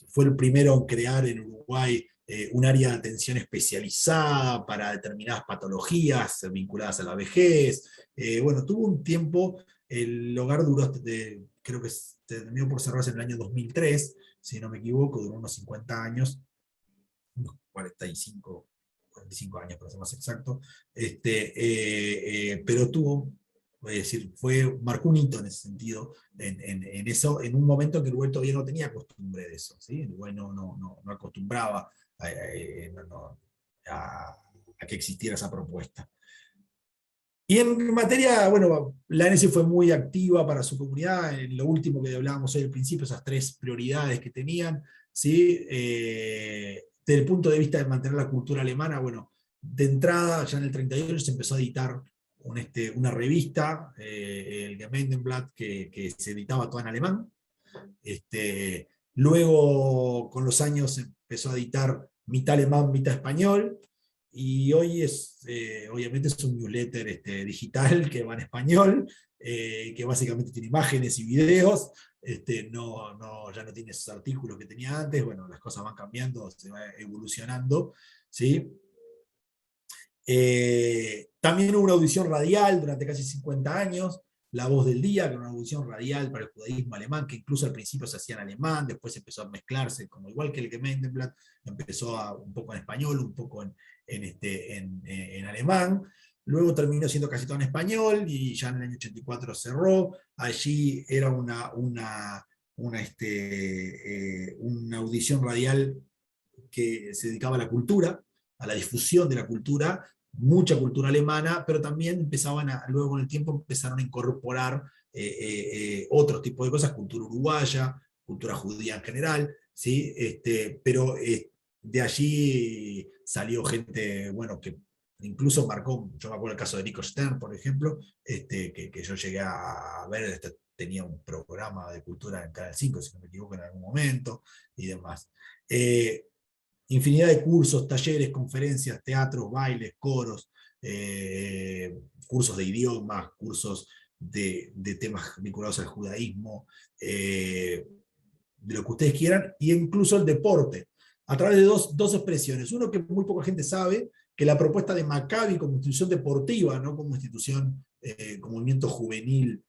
Fue el primero en crear en Uruguay un área de atención especializada para determinadas patologías vinculadas a la vejez. Bueno, tuvo un tiempo, el hogar duró, creo que terminó por cerrarse en el año 2003, si no me equivoco, duró unos 50 años, unos 45 años para ser más exacto, pero marcó un hito en ese sentido, en un momento en que Uruguay todavía no tenía costumbre de eso, ¿sí? Uruguay no acostumbraba a que existiera esa propuesta. Y en materia, bueno, la ANSI fue muy activa para su comunidad, en lo último que hablábamos hoy al principio, esas 3 prioridades que tenían, ¿sí? Desde el punto de vista de mantener la cultura alemana, bueno, de entrada, ya en el 38 se empezó a editar una revista, el Gemeindenblatt, que se editaba todo en alemán. Luego, con los años, se empezó a editar mitad alemán, mitad español, y hoy obviamente es un newsletter digital que va en español, que básicamente tiene imágenes y videos, ya no tiene esos artículos que tenía antes. Bueno, las cosas van cambiando, se va evolucionando, ¿sí? También hubo una audición radial durante casi 50 años, La Voz del Día, que era una audición radial para el judaísmo alemán, que incluso al principio se hacía en alemán, después empezó a mezclarse, como igual que el Gemeindenblatt, empezó un poco en español, un poco en alemán. luego terminó siendo casi todo en español y ya en el año 84 cerró. Allí era una audición radial que se dedicaba a la cultura, a la difusión de la cultura, mucha cultura alemana, pero también luego con el tiempo empezaron a incorporar otro tipo de cosas, cultura uruguaya, cultura judía en general, ¿sí? Pero de allí salió gente, bueno, que incluso marcó, yo me acuerdo el caso de Nico Stern, por ejemplo, que yo llegué a ver, tenía un programa de cultura en Canal 5, si no me equivoco, en algún momento, y demás. Infinidad de cursos, talleres, conferencias, teatros, bailes, coros, cursos de idiomas, cursos de temas vinculados al judaísmo, de lo que ustedes quieran, e incluso el deporte, a través de dos expresiones. Uno que muy poca gente sabe, que la propuesta de Maccabi como institución deportiva, no como institución, como movimiento juvenil,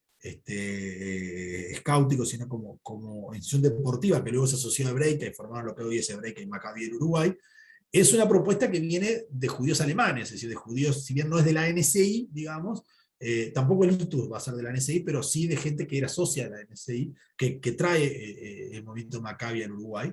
escáutico, sino como institución deportiva, que luego se asoció a Hebraica y formaron lo que hoy es Hebraica y Maccabi en Uruguay, es una propuesta que viene de judíos alemanes, es decir, de judíos, si bien no es de la NSI, digamos, tampoco el ITUS va a ser de la NSI, pero sí de gente que era socia de la NSI, que trae el movimiento Maccabi en Uruguay.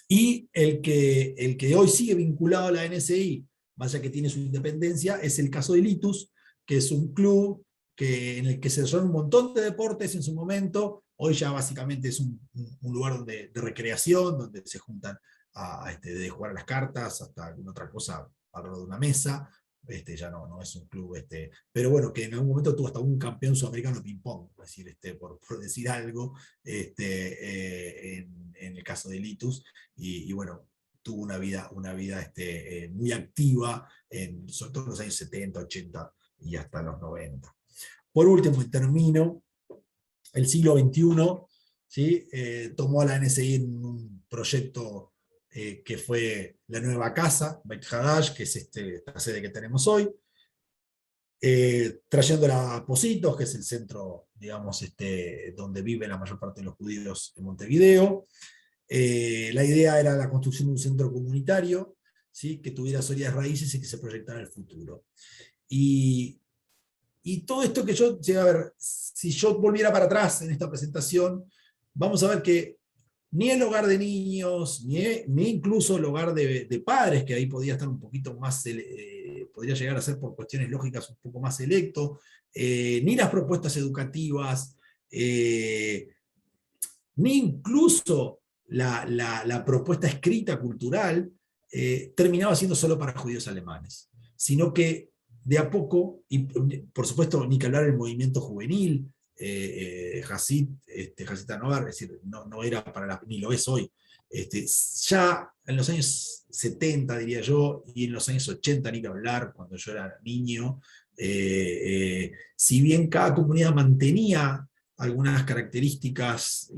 Y el que hoy sigue vinculado a la NSI, más allá que tiene su independencia, es el caso del ITUS, que es un club en el que se desarrollan un montón de deportes en su momento. Hoy ya básicamente es un lugar de recreación, donde se juntan de jugar a las cartas hasta alguna otra cosa alrededor de una mesa. Ya no es un club, pero bueno, que en algún momento tuvo hasta un campeón sudamericano de ping-pong, es decir, por decir algo, en el caso de Litus, y bueno, tuvo una vida muy activa, sobre todo en los años 70, 80 y hasta los 90. Por último, y termino, el siglo XXI, ¿sí? Tomó a la NSI en un proyecto que fue la nueva casa, Beit Hadash, que es esta sede que tenemos hoy, trayéndola a Positos, que es el centro, digamos, donde vive la mayor parte de los judíos en Montevideo. La idea era la construcción de un centro comunitario, ¿sí? Que tuviera sólidas raíces y que se proyectara el futuro. Y todo esto que yo llegué a ver, si yo volviera para atrás en esta presentación, vamos a ver que ni el hogar de niños, ni incluso el hogar de padres, que ahí podía estar un poquito más, podría llegar a ser por cuestiones lógicas un poco más selecto, ni las propuestas educativas, ni incluso la propuesta escrita cultural terminaba siendo solo para judíos alemanes, sino que de a poco, y por supuesto ni que hablar del movimiento juvenil, Hasid Anoar, es decir, no era para ni lo es hoy. Ya en los años 70, diría yo, y en los años 80, ni que hablar, cuando yo era niño, si bien cada comunidad mantenía algunas características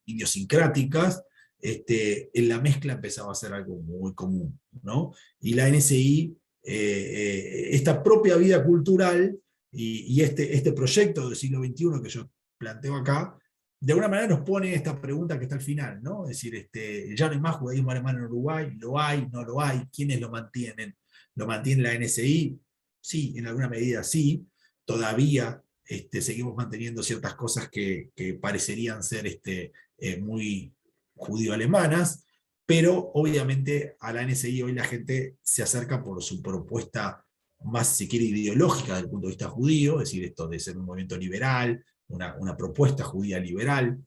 idiosincráticas, en la mezcla empezaba a ser algo muy común, ¿no? Y la NSI, esta propia vida cultural y este proyecto del siglo XXI que yo planteo acá, de alguna manera nos pone esta pregunta que está al final, ¿no? Es decir, ya no hay más judaísmo alemán en Uruguay, lo hay, no lo hay, ¿quiénes lo mantienen? ¿Lo mantiene la NSI? Sí, en alguna medida sí, todavía seguimos manteniendo ciertas cosas que parecerían ser muy judío-alemanas, pero obviamente a la NSI hoy la gente se acerca por su propuesta más, si quiere, ideológica desde el punto de vista judío, es decir, esto de ser un movimiento liberal, una propuesta judía liberal,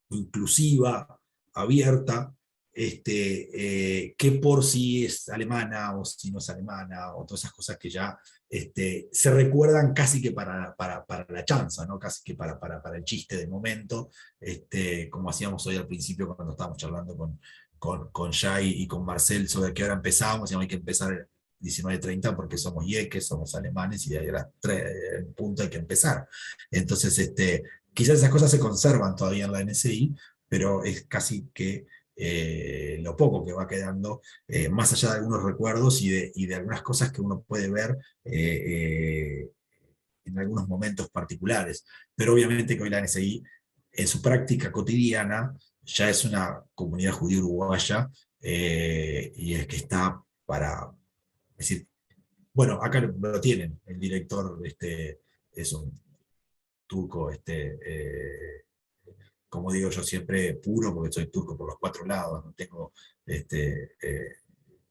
inclusiva, abierta, que por si es alemana o si no es alemana, o todas esas cosas que ya se recuerdan casi que para la chanza, ¿no? Casi que para el chiste del momento, como hacíamos hoy al principio cuando estábamos charlando con Jai y con Marcel sobre qué hora empezamos, y hay que empezar 19:30 porque somos yeques, somos alemanes, y de ahí a las 3 en punto hay que empezar. Entonces, quizás esas cosas se conservan todavía en la NSI, pero es casi que lo poco que va quedando, más allá de algunos recuerdos y de algunas cosas que uno puede ver en algunos momentos particulares. Pero obviamente que hoy la NSI, en su práctica cotidiana, ya es una comunidad judía uruguaya, y es que está decir, bueno, acá lo tienen, el director es un turco, como digo yo siempre, puro, porque soy turco por los 4 lados, no tengo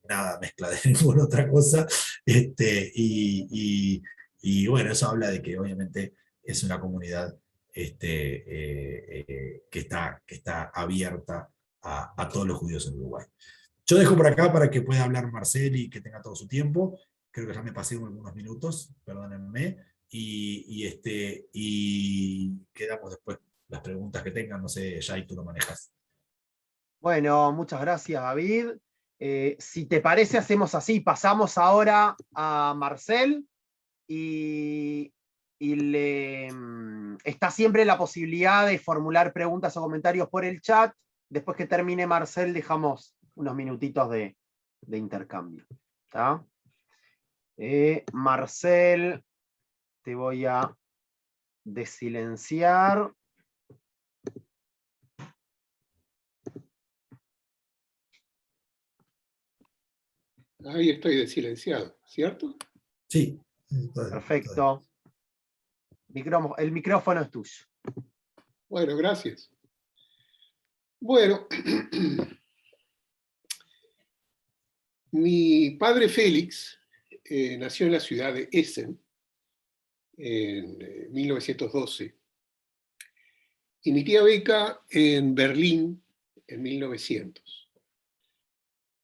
nada mezcla de ninguna otra cosa. Y bueno, eso habla de que obviamente es una comunidad que está abierta a todos los judíos en Uruguay. Yo dejo por acá para que pueda hablar Marcel y que tenga todo su tiempo. Creo que ya me pasé algunos minutos, perdónenme. Y quedamos después las preguntas que tengan, no sé, Jai, tú lo manejas. Bueno, muchas gracias, David. Si te parece, hacemos así. Pasamos ahora a Marcel y está siempre la posibilidad de formular preguntas o comentarios por el chat. Después que termine Marcel, dejamos unos minutitos de intercambio. ¿Tá? Marcel, te voy a desilenciar. Ahí estoy desilenciado, ¿cierto? Sí. Perfecto. El micrófono es tuyo. Bueno, gracias. Bueno, mi padre Félix nació en la ciudad de Essen en 1912 y mi tía Beca en Berlín en 1900.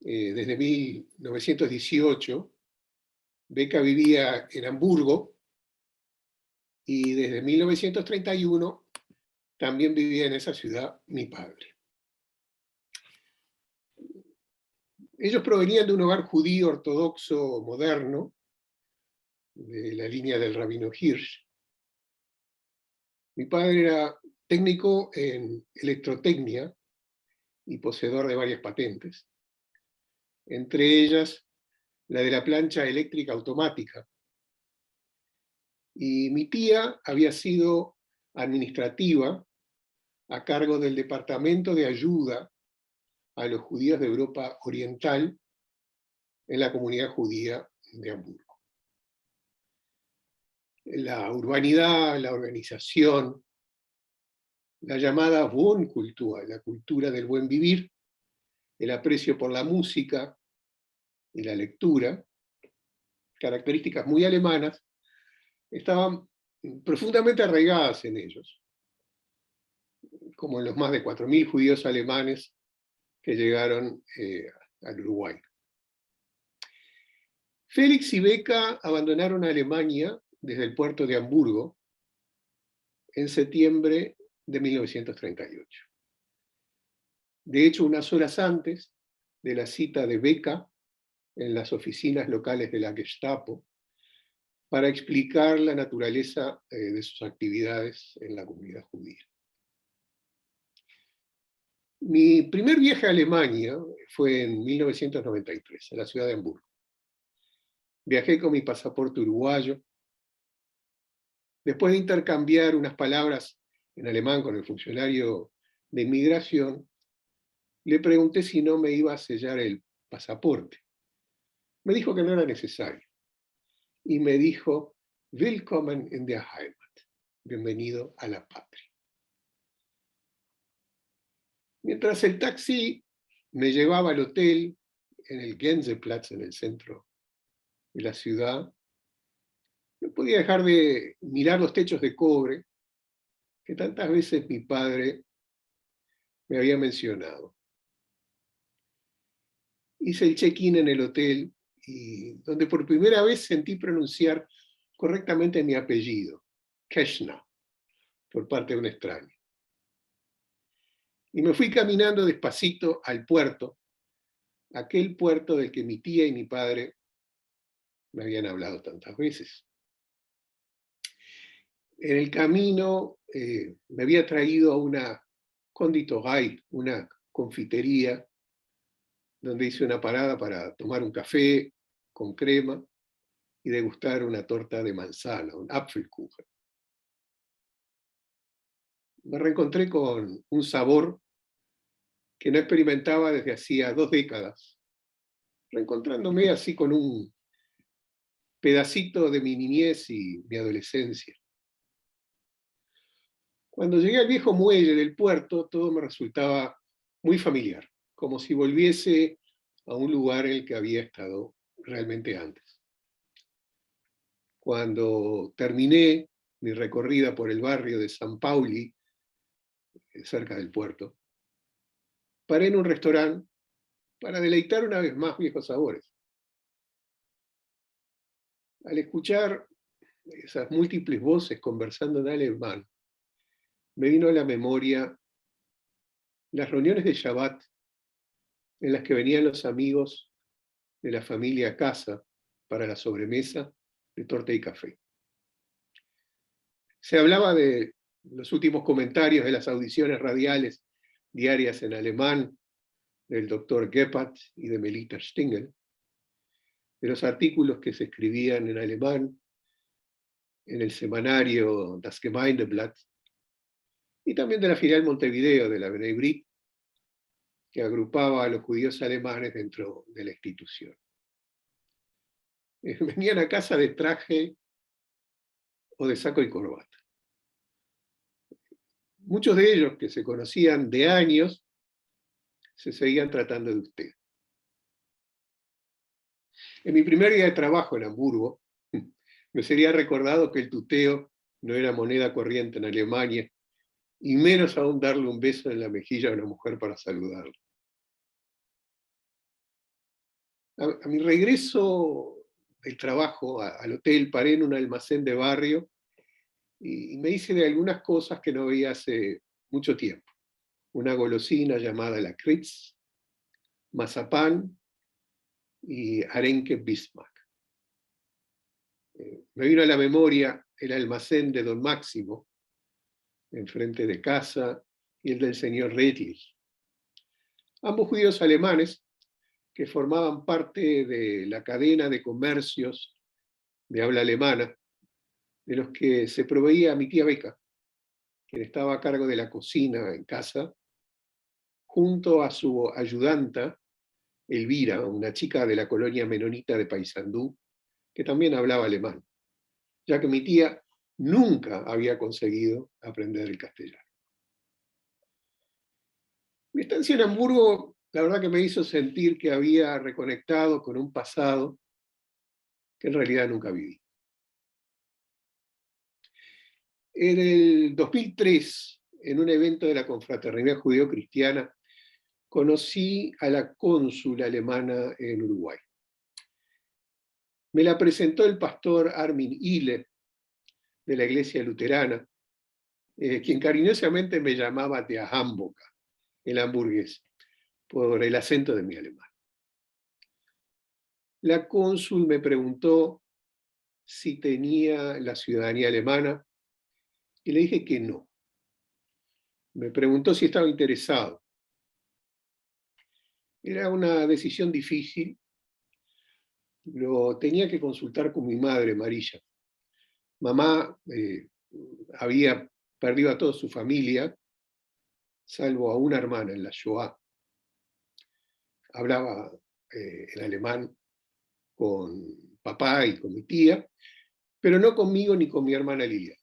Desde 1918, Beca vivía en Hamburgo y desde 1931 también vivía en esa ciudad mi padre. Ellos provenían de un hogar judío ortodoxo moderno, de la línea del rabino Hirsch. Mi padre era técnico en electrotecnia y poseedor de varias patentes, entre ellas la de la plancha eléctrica automática. Y mi tía había sido administrativa a cargo del Departamento de Ayuda a los Judíos de Europa Oriental en la comunidad judía de Hamburgo. La urbanidad, la organización, la llamada Wohnkultur, la cultura del buen vivir, el aprecio por la música y la lectura, características muy alemanas, estaban profundamente arraigadas en ellos, como en los más de 4.000 judíos alemanes que llegaron al Uruguay. Félix y Beca abandonaron Alemania desde el puerto de Hamburgo en septiembre de 1938. De hecho, unas horas antes de la cita de Beca en las oficinas locales de la Gestapo para explicar la naturaleza de sus actividades en la comunidad judía. Mi primer viaje a Alemania fue en 1993, a la ciudad de Hamburgo. Viajé con mi pasaporte uruguayo. Después de intercambiar unas palabras en alemán con el funcionario de inmigración, le pregunté si no me iba a sellar el pasaporte. Me dijo que no era necesario. Y me dijo, Willkommen in der Heimat, bienvenido a la patria. Mientras el taxi me llevaba al hotel en el Gänseplatz, en el centro de la ciudad, no podía dejar de mirar los techos de cobre que tantas veces mi padre me había mencionado. Hice el check-in en el hotel y donde por primera vez sentí pronunciar correctamente mi apellido, Keshna, por parte de un extraño. Y me fui caminando despacito al puerto, aquel puerto del que mi tía y mi padre me habían hablado tantas veces. En el camino me había traído a una konditorei, una confitería, donde hice una parada para tomar un café con crema y degustar una torta de manzana, un Apfelkuchen. Me reencontré con un sabor que no experimentaba desde hacía 2 décadas, reencontrándome así con un pedacito de mi niñez y mi adolescencia. Cuando llegué al viejo muelle del puerto, todo me resultaba muy familiar, como si volviese a un lugar en el que había estado realmente antes. Cuando terminé mi recorrida por el barrio de San Pauli, cerca del puerto, paré en un restaurante para deleitar una vez más viejos sabores. Al escuchar esas múltiples voces conversando en alemán, me vino a la memoria las reuniones de Shabbat en las que venían los amigos de la familia a casa para la sobremesa de torta y café. Se hablaba de los últimos comentarios de las audiciones radiales diarias en alemán del doctor Gebhardt y de Melita Stingel, de los artículos que se escribían en alemán en el semanario Das Gemeindeblatt, y también de la filial Montevideo de la Bnei Brit, que agrupaba a los judíos alemanes dentro de la institución. Venían a casa de traje o de saco y corbata. Muchos de ellos, que se conocían de años, se seguían tratando de usted. En mi primer día de trabajo en Hamburgo, me sería recordado que el tuteo no era moneda corriente en Alemania, y menos aún darle un beso en la mejilla a una mujer para saludarla. A mi regreso del trabajo al hotel, paré en un almacén de barrio y me hice de algunas cosas que no veía hace mucho tiempo. Una golosina llamada lakritz, mazapán y arenque Bismarck. Me vino a la memoria el almacén de don Máximo, enfrente de casa, y el del señor Redlich. Ambos judíos alemanes que formaban parte de la cadena de comercios de habla alemana, de los que se proveía mi tía Beca, quien estaba a cargo de la cocina en casa, junto a su ayudanta, Elvira, una chica de la colonia menonita de Paysandú, que también hablaba alemán, ya que mi tía nunca había conseguido aprender el castellano. Mi estancia en Hamburgo, la verdad que me hizo sentir que había reconectado con un pasado que en realidad nunca viví. En el 2003, en un evento de la Confraternidad Judeo-Cristiana, conocí a la cónsula alemana en Uruguay. Me la presentó el pastor Armin Ile, de la iglesia luterana, quien cariñosamente me llamaba de Hamburger, el hamburgués, por el acento de mi alemán. La cónsul me preguntó si tenía la ciudadanía alemana y le dije que no. Me preguntó si estaba interesado. Era una decisión difícil. Lo tenía que consultar con mi madre, Marilla. Mamá había perdido a toda su familia, salvo a una hermana en la Shoah. Hablaba en alemán con papá y con mi tía, pero no conmigo ni con mi hermana Lilia.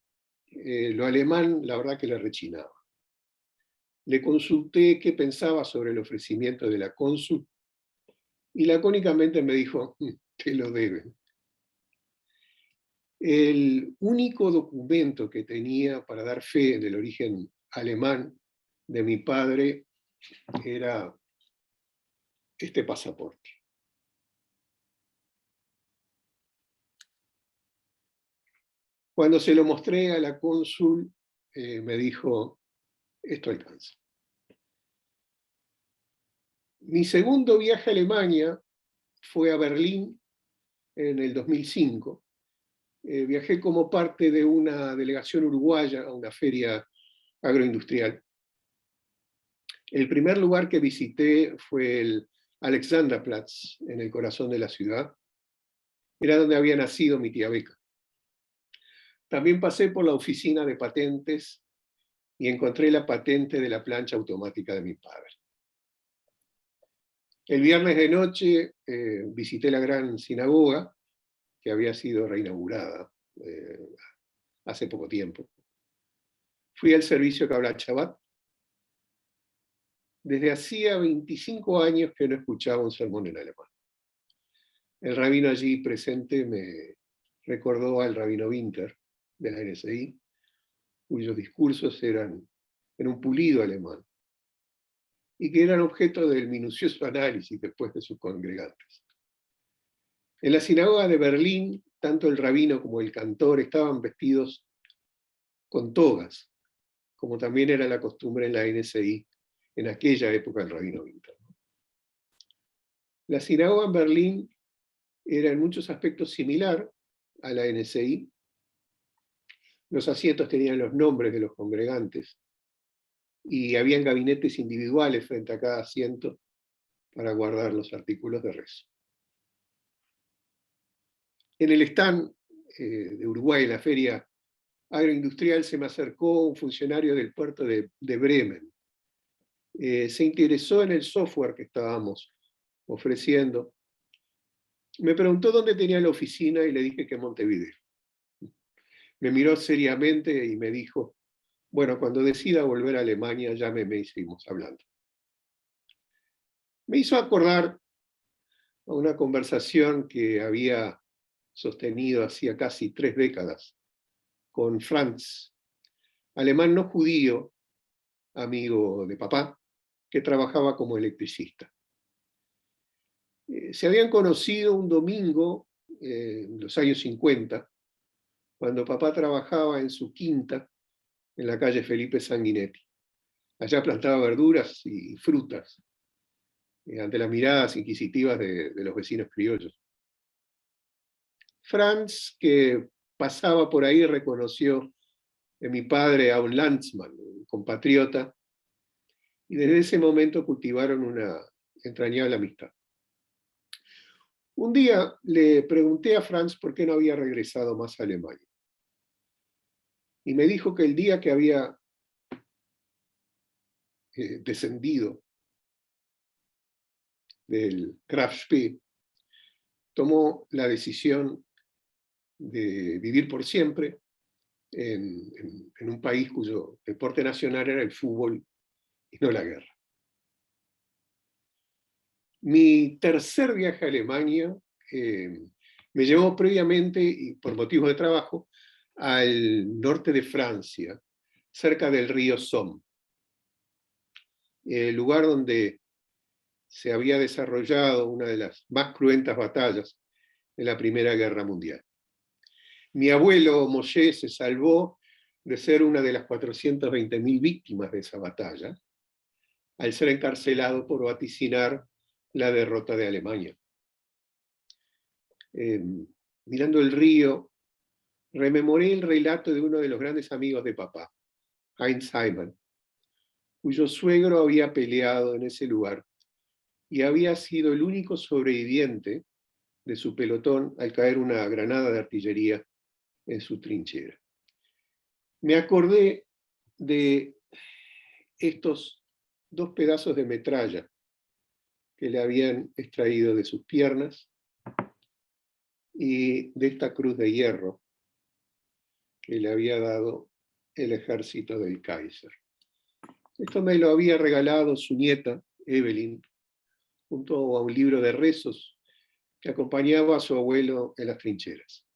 Lo alemán, la verdad que le rechinaba. Le consulté qué pensaba sobre el ofrecimiento de la cónsul y lacónicamente me dijo, te lo deben. El único documento que tenía para dar fe del origen alemán de mi padre era este pasaporte. Cuando se lo mostré a la cónsul, me dijo, esto alcanza. Mi segundo viaje a Alemania fue a Berlín en el 2005. Viajé como parte de una delegación uruguaya a una feria agroindustrial. El primer lugar que visité fue el Alexanderplatz, en el corazón de la ciudad. Era donde había nacido mi tía Beca. También pasé por la oficina de patentes y encontré la patente de la plancha automática de mi padre. El viernes de noche visité la gran sinagoga que había sido reinaugurada hace poco tiempo. Fui al servicio Kabbalat Shabbat. Desde hacía 25 años que no escuchaba un sermón en alemán. El rabino allí presente me recordó al rabino Winter de la NSI, cuyos discursos eran en un pulido alemán y que eran objeto del minucioso análisis después de sus congregantes. En la sinagoga de Berlín, tanto el rabino como el cantor estaban vestidos con togas, como también era la costumbre en la NSI en aquella época del rabino Winter. La sinagoga en Berlín era en muchos aspectos similar a la NSI. Los asientos tenían los nombres de los congregantes y habían gabinetes individuales frente a cada asiento para guardar los artículos de rezo. En el stand de Uruguay, en la feria agroindustrial, se me acercó un funcionario del puerto de Bremen. Se interesó en el software que estábamos ofreciendo. Me preguntó dónde tenía la oficina y le dije que en Montevideo. Me miró seriamente y me dijo, bueno, cuando decida volver a Alemania, llámeme y seguimos hablando. Me hizo acordar a una conversación que había sostenido hacía casi 3 décadas con Franz, alemán no judío, amigo de papá, que trabajaba como electricista. Se habían conocido un domingo en los años 50, cuando papá trabajaba en su quinta en la calle Felipe Sanguinetti. Allá plantaba verduras y frutas, ante las miradas inquisitivas de los vecinos criollos. Franz, que pasaba por ahí, reconoció en mi padre a un Landsmann, un compatriota, y desde ese momento cultivaron una entrañable amistad. Un día le pregunté a Franz por qué no había regresado más a Alemania. Y me dijo que el día que había descendido del Graf Spee, tomó la decisión de vivir por siempre en un país cuyo deporte nacional era el fútbol y no la guerra. Mi tercer viaje a Alemania me llevó previamente, y por motivos de trabajo, al norte de Francia, cerca del río Somme, el lugar donde se había desarrollado una de las más cruentas batallas en la Primera Guerra Mundial. Mi abuelo Moshe se salvó de ser una de las 420.000 víctimas de esa batalla, al ser encarcelado por vaticinar la derrota de Alemania. Mirando el río, rememoré el relato de uno de los grandes amigos de papá, Heinz Heimann, cuyo suegro había peleado en ese lugar y había sido el único sobreviviente de su pelotón al caer una granada de artillería en su trinchera. Me acordé de estos 2 pedazos de metralla que le habían extraído de sus piernas y de esta cruz de hierro que le había dado el ejército del Kaiser. Esto me lo había regalado su nieta, Evelyn, junto a un libro de rezos que acompañaba a su abuelo en las trincheras.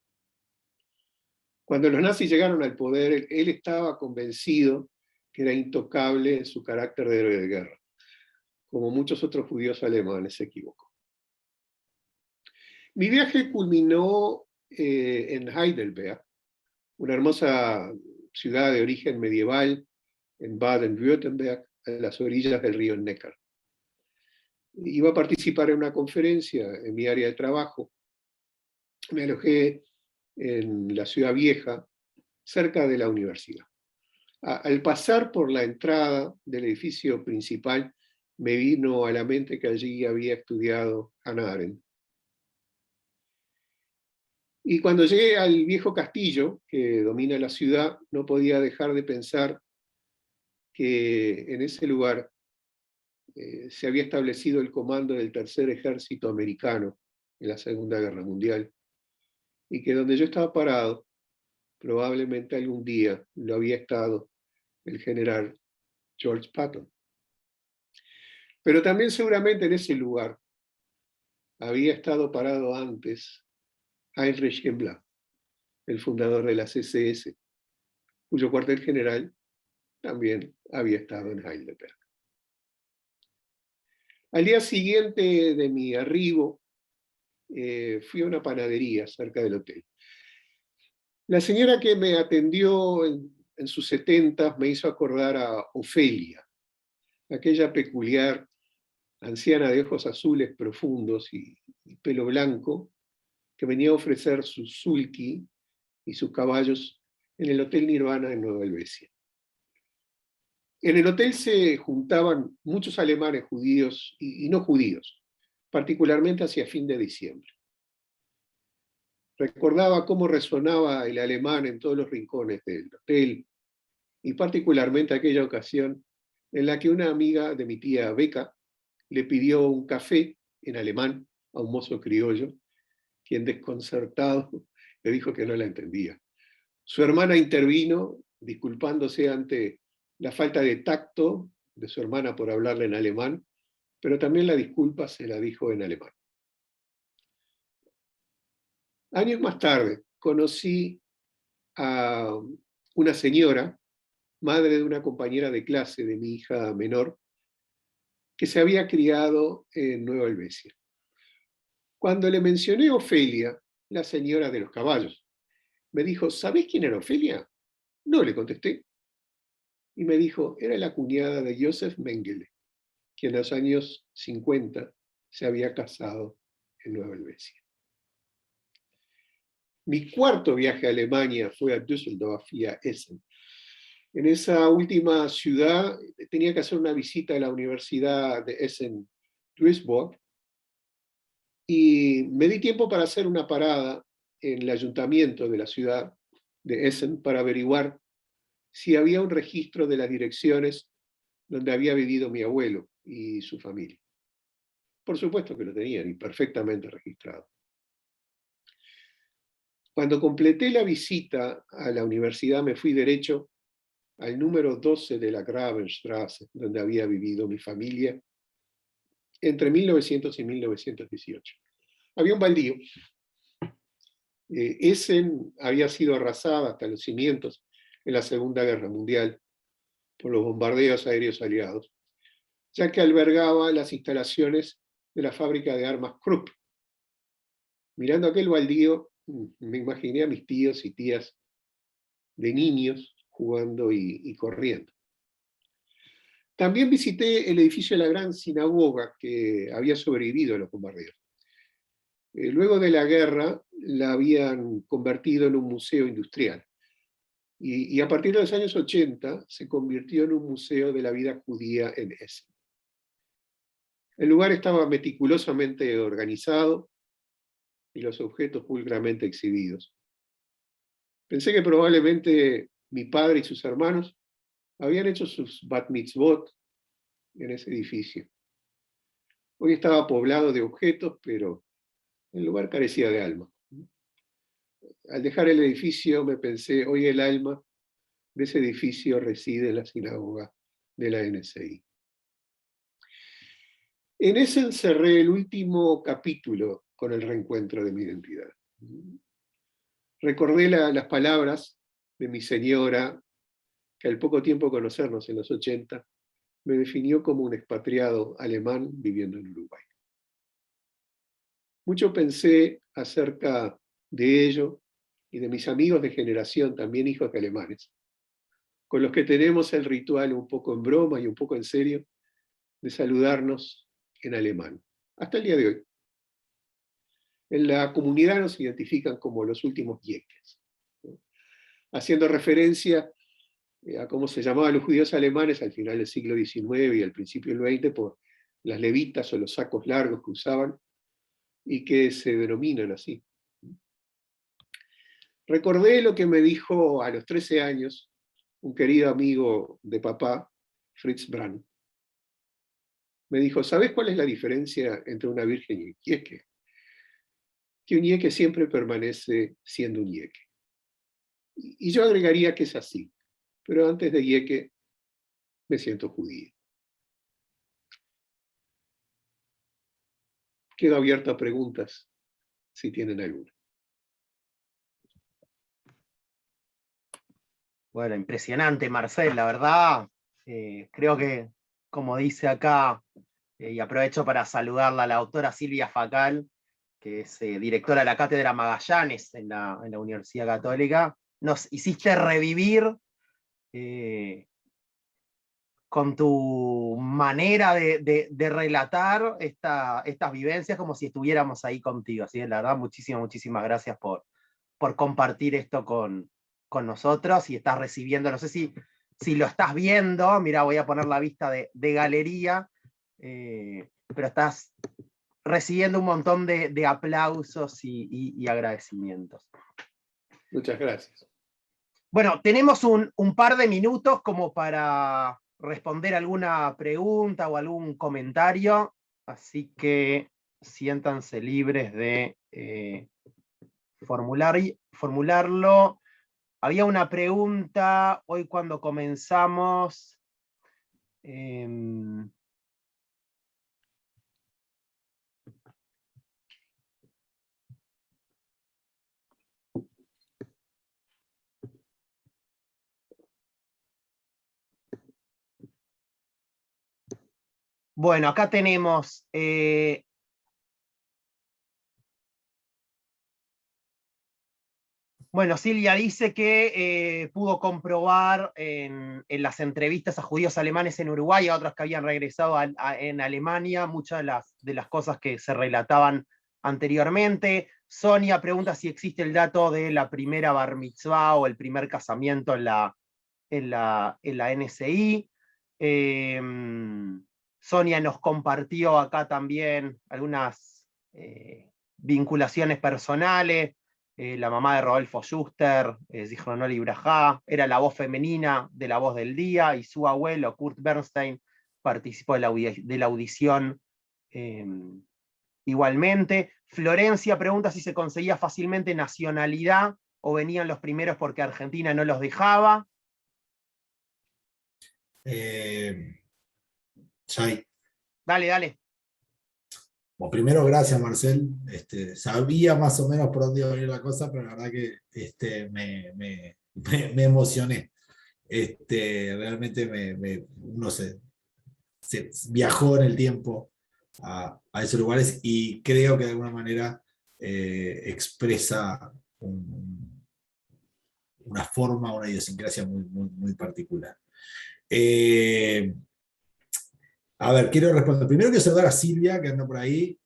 Cuando los nazis llegaron al poder, él estaba convencido que era intocable en su carácter de héroe de guerra. Como muchos otros judíos alemanes, se equivocó. Mi viaje culminó en Heidelberg, una hermosa ciudad de origen medieval en Baden-Württemberg, a las orillas del río Neckar. Iba a participar en una conferencia en mi área de trabajo. Me alojé en la ciudad vieja, cerca de la universidad. Al pasar por la entrada del edificio principal, me vino a la mente que allí había estudiado Hannah Arendt. Y cuando llegué al viejo castillo que domina la ciudad, no podía dejar de pensar que en ese lugar se había establecido el comando del Tercer Ejército Americano en la Segunda Guerra Mundial, y que donde yo estaba parado, probablemente algún día lo había estado el general George Patton. Pero también seguramente en ese lugar había estado parado antes Heinrich Himmler, el fundador de la CSS, cuyo cuartel general también había estado en Heidelberg. Al día siguiente de mi arribo, fui a una panadería cerca del hotel. La señora que me atendió en sus 70 me hizo acordar a Ofelia, aquella peculiar anciana de ojos azules profundos y pelo blanco, que venía a ofrecer su sulky y sus caballos en el Hotel Nirvana en Nueva Helvecia. En el hotel se juntaban muchos alemanes judíos y no judíos, particularmente hacia fin de diciembre. Recordaba cómo resonaba el alemán en todos los rincones del hotel, y particularmente aquella ocasión en la que una amiga de mi tía Beca le pidió un café en alemán a un mozo criollo, quien desconcertado le dijo que no la entendía. Su hermana intervino, disculpándose ante la falta de tacto de su hermana por hablarle en alemán, pero también la disculpa se la dijo en alemán. Años más tarde conocí a una señora, madre de una compañera de clase de mi hija menor, que se había criado en Nueva Helvecia. Cuando le mencioné a Ofelia, la señora de los caballos, me dijo, ¿sabés quién era Ofelia? No, le contesté. Y me dijo, era la cuñada de Joseph Mengele, que en los años 50 se había casado en Nueva Helvecia. Mi cuarto viaje a Alemania fue a Düsseldorf y a Essen. En esa última ciudad tenía que hacer una visita a la Universidad de Essen-Duisburg y me di tiempo para hacer una parada en el ayuntamiento de la ciudad de Essen para averiguar si había un registro de las direcciones donde había vivido mi abuelo y su familia. Por supuesto que lo tenían y perfectamente registrado. Cuando completé la visita a la universidad me fui derecho al número 12 de la Grabenstraße, donde había vivido mi familia entre 1900 y 1918. Había un baldío. Essen había sido arrasada hasta los cimientos en la Segunda Guerra Mundial por los bombardeos aéreos aliados, ya que albergaba las instalaciones de la fábrica de armas Krupp. Mirando aquel baldío, me imaginé a mis tíos y tías de niños jugando y corriendo. También visité el edificio de la gran sinagoga que había sobrevivido a los bombardeos. Luego de la guerra la habían convertido en un museo industrial y a partir de los años 80 se convirtió en un museo de la vida judía en Essen. El lugar estaba meticulosamente organizado y los objetos pulcramente exhibidos. Pensé que probablemente mi padre y sus hermanos habían hecho sus bat mitzvot en ese edificio. Hoy estaba poblado de objetos, pero el lugar carecía de alma. Al dejar el edificio me pensé, hoy el alma de ese edificio reside en la sinagoga de la NSI. En ese encerré el último capítulo con el reencuentro de mi identidad. Recordé las palabras de mi señora, que al poco tiempo de conocernos en los 80, me definió como un expatriado alemán viviendo en Uruguay. Mucho pensé acerca de ello y de mis amigos de generación, también hijos de alemanes, con los que tenemos el ritual un poco en broma y un poco en serio de saludarnos en alemán, hasta el día de hoy. En la comunidad nos identifican como los últimos Jekes, ¿no? Haciendo referencia a cómo se llamaban los judíos alemanes al final del siglo XIX y al principio del XX por las levitas o los sacos largos que usaban y que se denominan así. Recordé lo que me dijo a los 13 años un querido amigo de papá, Fritz Brand. Me dijo, ¿sabes cuál es la diferencia entre una virgen y un Jeke? que un ñeque siempre permanece siendo un ñeque. Y yo agregaría que es así, pero antes de ñeque me siento judío. Quedo abierto a preguntas, si tienen alguna. Bueno, impresionante, Marcel, la verdad. Creo que, como dice acá, y aprovecho para saludarla a la doctora Silvia Facal, que es directora de la Cátedra Magallanes en la Universidad Católica, nos hiciste revivir con tu manera de relatar estas vivencias como si estuviéramos ahí contigo. Así que la verdad, muchísimas gracias por compartir esto con nosotros y estás recibiendo, no sé si lo estás viendo, mira, voy a poner la vista de galería, pero estás recibiendo un montón de aplausos y agradecimientos. Muchas gracias. Bueno, tenemos un par de minutos como para responder alguna pregunta o algún comentario, así que siéntanse libres de formularlo. Había una pregunta hoy cuando comenzamos. Bueno, acá tenemos bueno, Silvia dice que pudo comprobar en las entrevistas a judíos alemanes en Uruguay y a otros que habían regresado en Alemania muchas de las cosas que se relataban anteriormente. Sonia pregunta si existe el dato de la primera bar mitzvah o el primer casamiento en la NSI. Sonia nos compartió acá también algunas vinculaciones personales. La mamá de Rodolfo Schuster, Zichrono Libraja, era la voz femenina de La Voz del Día, y su abuelo, Kurt Bernstein, participó de la audición igualmente. Florencia pregunta si se conseguía fácilmente nacionalidad o venían los primeros porque Argentina no los dejaba. Chay. Dale. Bueno, primero, gracias, Marcel. Sabía más o menos por dónde iba a venir la cosa, pero la verdad que me emocioné. Realmente uno se viajó en el tiempo a esos lugares y creo que de alguna manera expresa una forma, una idiosincrasia muy particular. A ver, quiero responder. Primero quiero saludar a Silvia, que anda por ahí,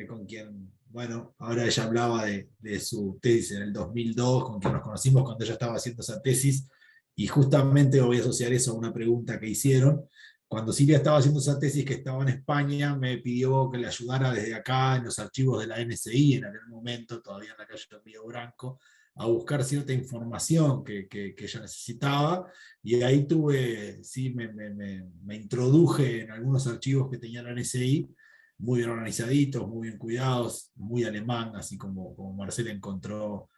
con quien, bueno, ahora ella hablaba de su tesis en el 2002, con quien nos conocimos cuando ella estaba haciendo esa tesis, y justamente voy a asociar eso a una pregunta que hicieron. Cuando Silvia estaba haciendo esa tesis, que estaba en España, me pidió que le ayudara desde acá, en los archivos de la NSI, en aquel momento, todavía en la calle Río Branco, a buscar cierta información que ella necesitaba, y ahí me introduje en algunos archivos que tenía la NSI, muy bien organizaditos, muy bien cuidados, muy alemán, así como Marcel encontró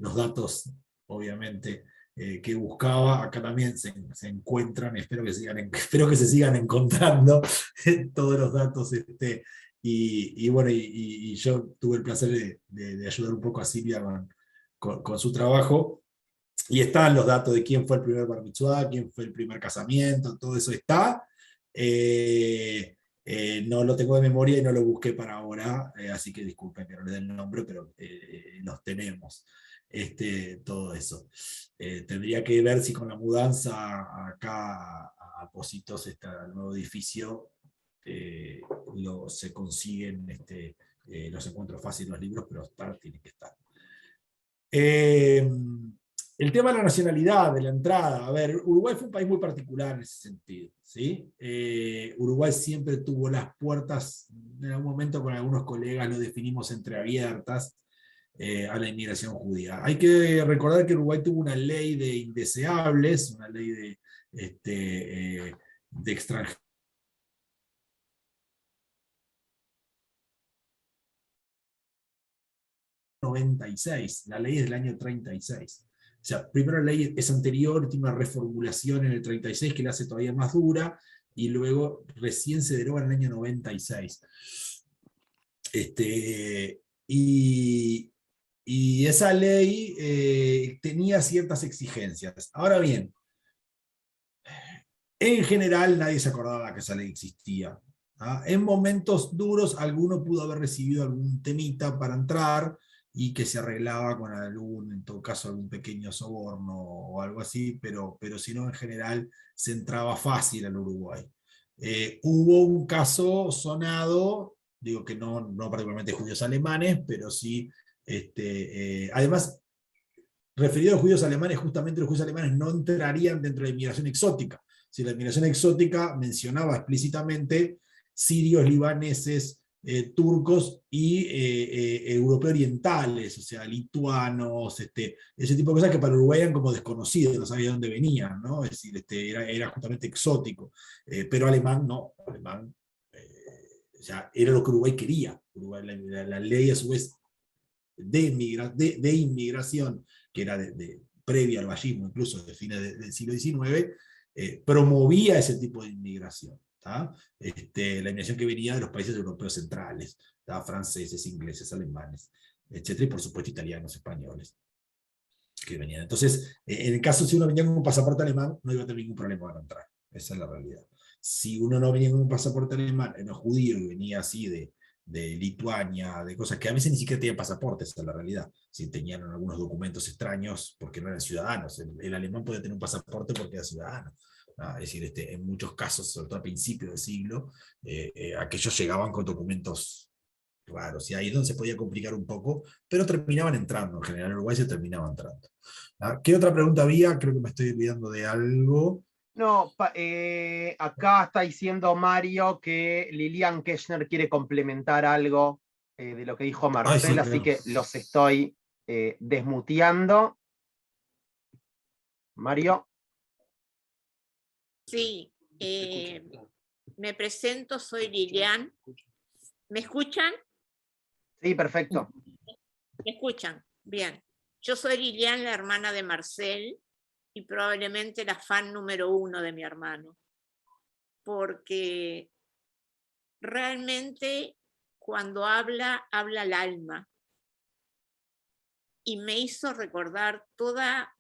los datos, obviamente, que buscaba. Acá también se encuentran, espero que se sigan encontrando todos los datos. Bueno, y yo tuve el placer de ayudar un poco a Silvia con su trabajo, y están los datos de quién fue el primer bar mitzvah, quién fue el primer casamiento, todo eso está. No lo tengo de memoria y no lo busqué para ahora, así que disculpen que no le den el nombre, pero los tenemos, todo eso. Tendría que ver si con la mudanza acá a Positos, al nuevo edificio, se consiguen, los encuentro fácil los libros, pero tienen que estar. El tema de la nacionalidad, de la entrada. A ver, Uruguay fue un país muy particular en ese sentido, ¿sí? Uruguay siempre tuvo las puertas, en algún momento con algunos colegas lo definimos entreabiertas, a la inmigración judía. Hay que recordar que Uruguay tuvo una ley de indeseables, una ley de extranjeros, 96, la ley es del año 36. O sea, primero la ley es anterior, tiene una reformulación en el 36 que la hace todavía más dura, y luego recién se deroga en el año 96. Y esa ley tenía ciertas exigencias. Ahora bien, en general nadie se acordaba que esa ley existía. En momentos duros alguno pudo haber recibido algún temita para entrar y que se arreglaba con algún, en todo caso, algún pequeño soborno o algo así, pero si no, en general se entraba fácil al Uruguay. Hubo un caso sonado, digo que no particularmente judíos alemanes, pero sí, además, referido a judíos alemanes, justamente los judíos alemanes no entrarían dentro de la inmigración exótica. Si la inmigración exótica mencionaba explícitamente sirios, libaneses, turcos y europeos orientales, o sea, lituanos, ese tipo de cosas que para Uruguay eran como desconocidos, no sabía de dónde venían, ¿no? Es decir, era justamente exótico. Pero alemán no, alemán ya era lo que Uruguay quería. Uruguay, la ley a su vez de inmigración, que era previa al vallismo, incluso de fines del siglo XIX, promovía ese tipo de inmigración. La inmigración que venía de los países europeos centrales, franceses, ingleses, alemanes, etcétera, y por supuesto italianos, españoles, que venían. Entonces, en el caso si uno venía con un pasaporte alemán, no iba a tener ningún problema para entrar. Esa es la realidad. Si uno no venía con un pasaporte alemán, no judío, y venía así de Lituania, de cosas que a veces ni siquiera tenían pasaportes, esa es la realidad. Si tenían algunos documentos extraños porque no eran ciudadanos. El alemán podía tener un pasaporte porque era ciudadano. Es decir, en muchos casos, sobre todo a principios del siglo, aquellos llegaban con documentos raros, y ahí es donde se podía complicar un poco, pero terminaban entrando, en general en Uruguay se terminaba entrando. ¿Qué otra pregunta había? Creo que me estoy olvidando de algo. No, acá está diciendo Mario que Lilian Kirchner quiere complementar algo de lo que dijo Marcel, Sí, así claro. que los estoy desmuteando. Mario. Sí, me presento, soy Lilian. ¿Me escuchan? Sí, perfecto. ¿Me escuchan? Bien. Yo soy Lilian, la hermana de Marcel, y probablemente la fan número 1 de mi hermano, porque realmente cuando habla al alma, y me hizo recordar toda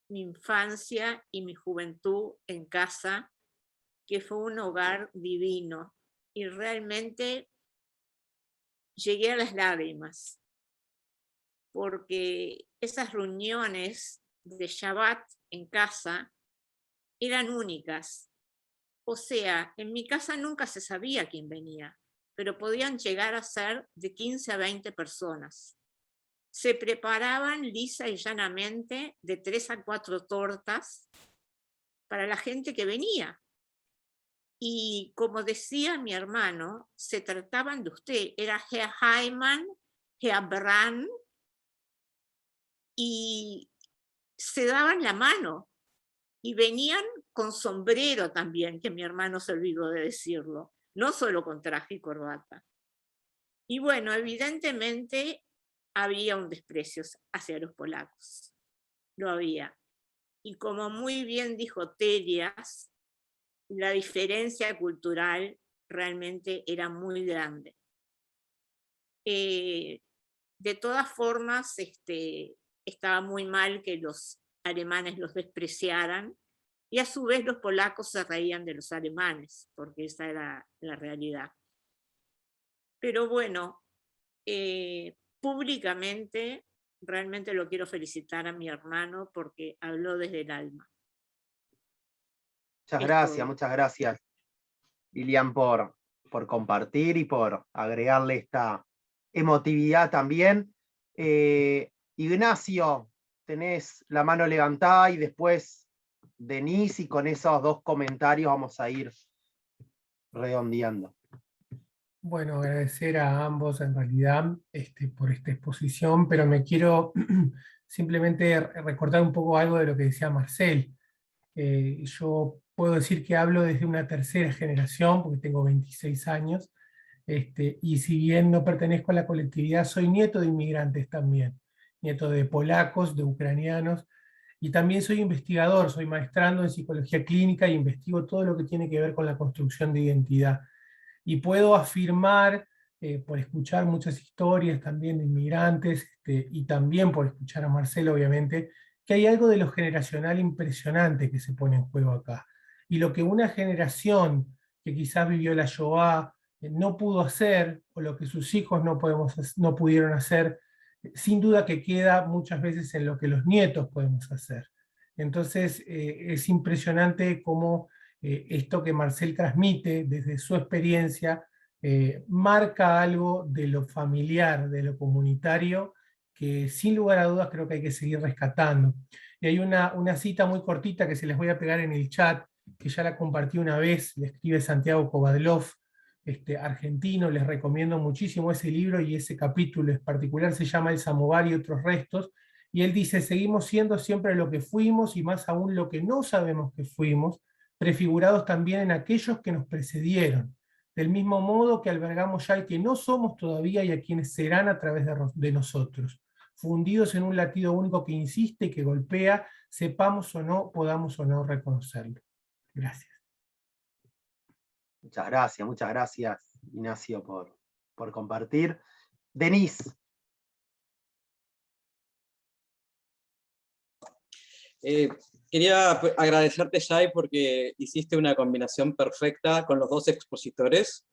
mi infancia y mi juventud en casa, que fue un hogar divino, y realmente llegué a las lágrimas, porque esas reuniones de Shabbat en casa eran únicas. O sea, en mi casa nunca se sabía quién venía, pero podían llegar a ser de 15 a 20 personas. Se preparaban lisa y llanamente de 3 a 4 tortas para la gente que venía. Y como decía mi hermano, se trataban de usted, era Herr Heimann, Herr Brand, y se daban la mano. Y venían con sombrero también, que mi hermano se olvidó de decirlo, no solo con traje y corbata. Y bueno, evidentemente había un desprecio hacia los polacos, lo había. Y como muy bien dijo Telias, la diferencia cultural realmente era muy grande. De todas formas, estaba muy mal que los alemanes los despreciaran, y a su vez los polacos se reían de los alemanes, porque esa era la realidad. Pero bueno, públicamente realmente lo quiero felicitar a mi hermano porque habló desde el alma. Muchas gracias, Lilian, por compartir y por agregarle esta emotividad también. Ignacio, tenés la mano levantada, y después Denise, y con esos dos comentarios vamos a ir redondeando. Bueno, agradecer a ambos en realidad por esta exposición, pero me quiero simplemente recordar un poco algo de lo que decía Marcel. Yo puedo decir que hablo desde una tercera generación, porque tengo 26 años, Y si bien no pertenezco a la colectividad, soy nieto de inmigrantes también, nieto de polacos, de ucranianos, y también soy investigador, soy maestrando en psicología clínica y investigo todo lo que tiene que ver con la construcción de identidad. Y puedo afirmar, por escuchar muchas historias también de inmigrantes, y también por escuchar a Marcelo, obviamente, que hay algo de lo generacional impresionante que se pone en juego acá. Y lo que una generación que quizás vivió la Shoah no pudo hacer, o lo que sus hijos no pudieron hacer, sin duda que queda muchas veces en lo que los nietos podemos hacer. Entonces, es impresionante cómo esto que Marcel transmite desde su experiencia marca algo de lo familiar, de lo comunitario, que sin lugar a dudas creo que hay que seguir rescatando. Y hay una cita muy cortita que se les voy a pegar en el chat, que ya la compartí una vez, le escribe Santiago Kovadlov, argentino. Les recomiendo muchísimo ese libro, y ese capítulo en particular se llama El Samovar y otros restos, y él dice: seguimos siendo siempre lo que fuimos, y más aún lo que no sabemos que fuimos, prefigurados también en aquellos que nos precedieron, del mismo modo que albergamos ya al que no somos todavía y a quienes serán a través de nosotros, fundidos en un latido único que insiste y que golpea, sepamos o no, podamos o no reconocerlo. Gracias. Muchas gracias, Ignacio, por compartir. Denise. Quería agradecerte, Jai, porque hiciste una combinación perfecta con los dos expositores.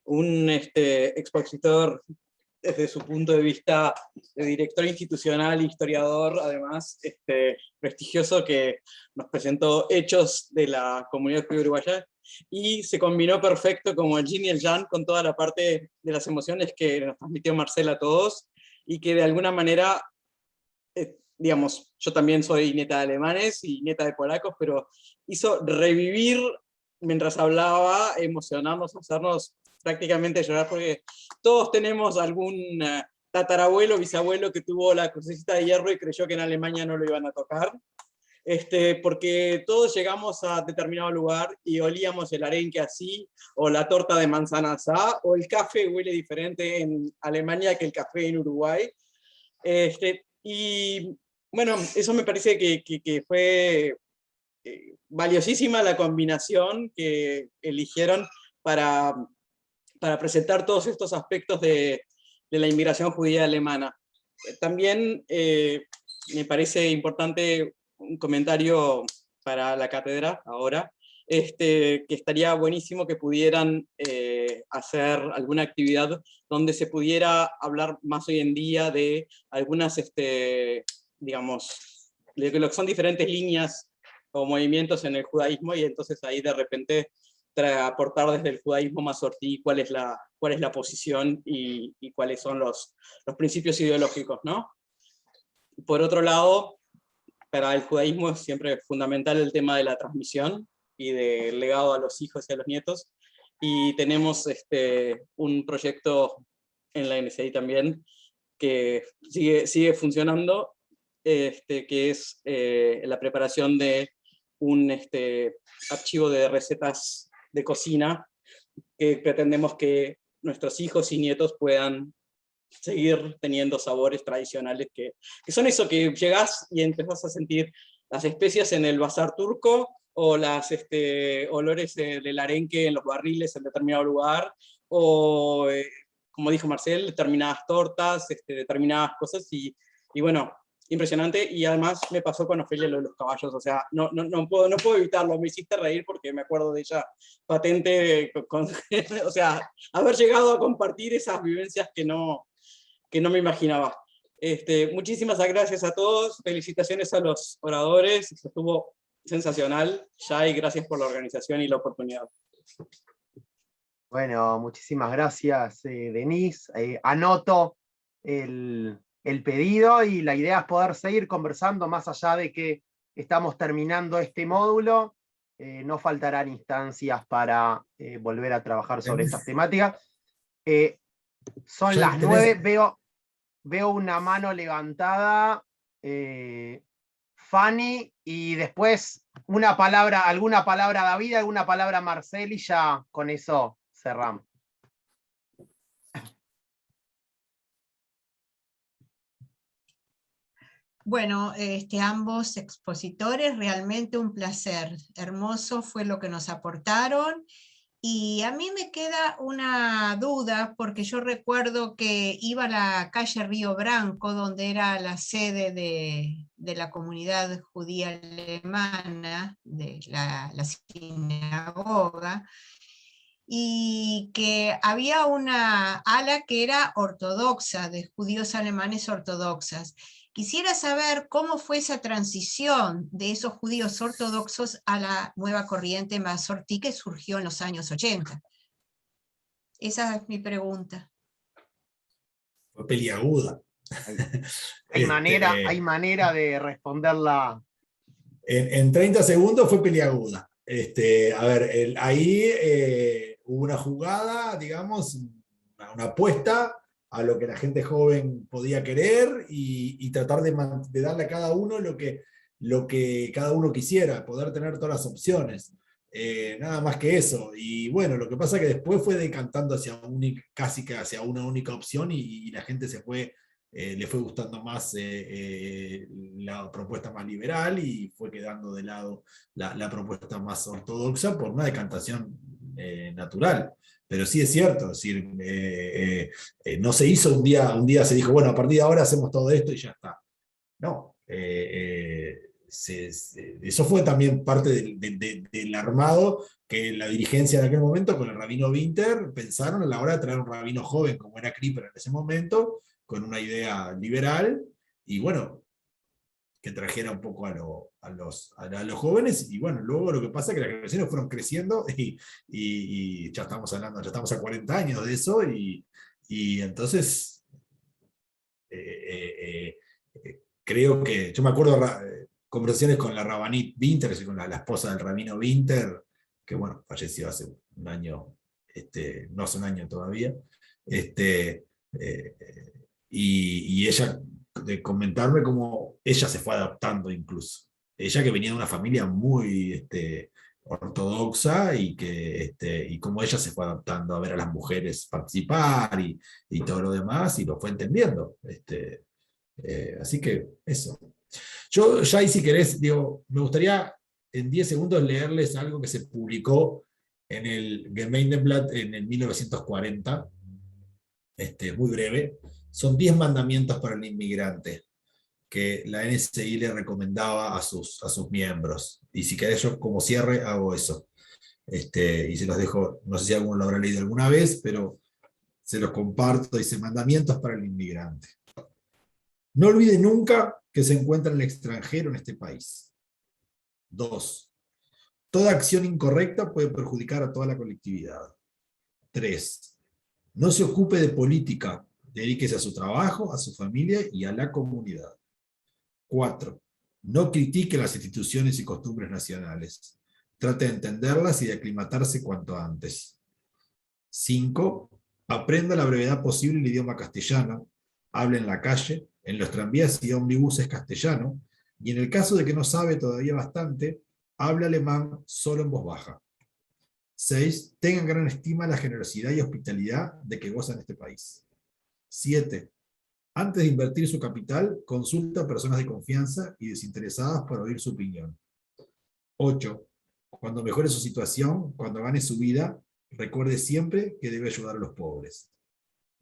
Un expositor desde su punto de vista de director institucional, historiador, además prestigioso, que nos presentó hechos de la comunidad judía uruguaya, y se combinó perfecto como el yin y el yang con toda la parte de las emociones que nos transmitió Marcela a todos, y que de alguna manera, digamos, yo también soy nieta de alemanes y nieta de polacos, pero hizo revivir, mientras hablaba, emocionarnos, hacernos prácticamente llorar, porque todos tenemos algún tatarabuelo, bisabuelo que tuvo la crucecita de hierro y creyó que en Alemania no lo iban a tocar. Porque todos llegamos a determinado lugar y olíamos el arenque así, o la torta de manzana así, o el café huele diferente en Alemania que el café en Uruguay. Y bueno, eso me parece que fue valiosísima la combinación que eligieron para presentar todos estos aspectos de la inmigración judía alemana. También me parece importante un comentario para la cátedra ahora, que estaría buenísimo que pudieran hacer alguna actividad donde se pudiera hablar más hoy en día de algunas, digamos, de lo que son diferentes líneas o movimientos en el judaísmo, y entonces ahí de repente aportar desde el judaísmo mazortí cuál es la posición y cuáles son los principios ideológicos, ¿no? Por otro lado, para el judaísmo es siempre fundamental el tema de la transmisión y del legado a los hijos y a los nietos, y tenemos un proyecto en la NSI también que sigue funcionando, que es la preparación de un archivo de recetas de cocina, que pretendemos que nuestros hijos y nietos puedan seguir teniendo sabores tradicionales, que son eso, que llegás y empezás a sentir las especias en el bazar turco, o las olores del arenque en los barriles en determinado lugar, o como dijo Marcel, determinadas tortas, determinadas cosas, y bueno, impresionante. Y además me pasó con Ofelia lo de los caballos, o sea, no puedo evitarlo, me hiciste reír porque me acuerdo de ella patente, o sea, haber llegado a compartir esas vivencias que no me imaginaba. Muchísimas gracias a todos, felicitaciones a los oradores, estuvo sensacional. Jai, gracias por la organización y la oportunidad. Bueno, muchísimas gracias, Denise. Anoto el pedido, y la idea es poder seguir conversando más allá de que estamos terminando este módulo. No faltarán instancias para volver a trabajar sobre estas temáticas. Son las 9, veo una mano levantada, Fanny, y después alguna palabra David, alguna palabra Marcel, y ya con eso cerramos. Bueno, ambos expositores, realmente un placer. Hermoso fue lo que nos aportaron. Y a mí me queda una duda, porque yo recuerdo que iba a la calle Río Branco, donde era la sede de la comunidad judía alemana, de la sinagoga, y que había una ala que era ortodoxa, de judíos alemanes ortodoxas. Quisiera saber cómo fue esa transición de esos judíos ortodoxos a la nueva corriente mazortí que surgió en los años 80. Esa es mi pregunta. Fue peliaguda. Hay manera de responderla. En 30 segundos fue peliaguda. A ver, ahí hubo una jugada, digamos, una apuesta a lo que la gente joven podía querer y tratar de darle a cada uno lo que cada uno quisiera, poder tener todas las opciones. Nada más que eso. Y bueno, lo que pasa es que después fue decantando casi que hacia una única opción y la gente le fue gustando más la propuesta más liberal y fue quedando de lado la propuesta más ortodoxa por una decantación natural. Pero sí es cierto, es decir, no se hizo un día se dijo, bueno, a partir de ahora hacemos todo esto y ya está. No, eso fue también parte del armado que la dirigencia de aquel momento con el rabino Winter pensaron a la hora de traer un rabino joven como era Kripper en ese momento, con una idea liberal, y bueno, que trajera un poco a los jóvenes, y bueno, luego lo que pasa es que las generaciones fueron creciendo, y ya estamos a 40 años de eso, y entonces creo que, yo me acuerdo conversaciones con la Rabanit Winter, con la esposa del rabino Winter, que bueno, falleció hace un año, no hace un año todavía, y ella de comentarme cómo ella se fue adaptando incluso. Ella que venía de una familia muy ortodoxa y cómo ella se fue adaptando a ver a las mujeres participar y todo lo demás y lo fue entendiendo. Así que eso. Yo ya ahí si querés, digo, me gustaría en 10 segundos leerles algo que se publicó en el Gemeindeblatt en el 1940, muy breve. Son 10 mandamientos para el inmigrante que la NSI le recomendaba a sus miembros. Y si querés yo como cierre hago eso. Y se los dejo, no sé si alguno lo habrá leído alguna vez, pero se los comparto. Dice, mandamientos para el inmigrante. No olvide nunca que se encuentra en el extranjero en este país. 2. Toda acción incorrecta puede perjudicar a toda la colectividad. 3. No se ocupe de política, dedíquese a su trabajo, a su familia y a la comunidad. 4. No critique las instituciones y costumbres nacionales. Trate de entenderlas y de aclimatarse cuanto antes. 5. Aprenda a la brevedad posible el idioma castellano. Hable en la calle, en los tranvías y ómnibuses castellano, y en el caso de que no sabe todavía bastante, hable alemán solo en voz baja. 6. Tengan gran estima la generosidad y hospitalidad de que gozan este país. 7. Antes de invertir su capital, consulta a personas de confianza y desinteresadas para oír su opinión. 8. Cuando mejore su situación, cuando gane su vida, recuerde siempre que debe ayudar a los pobres.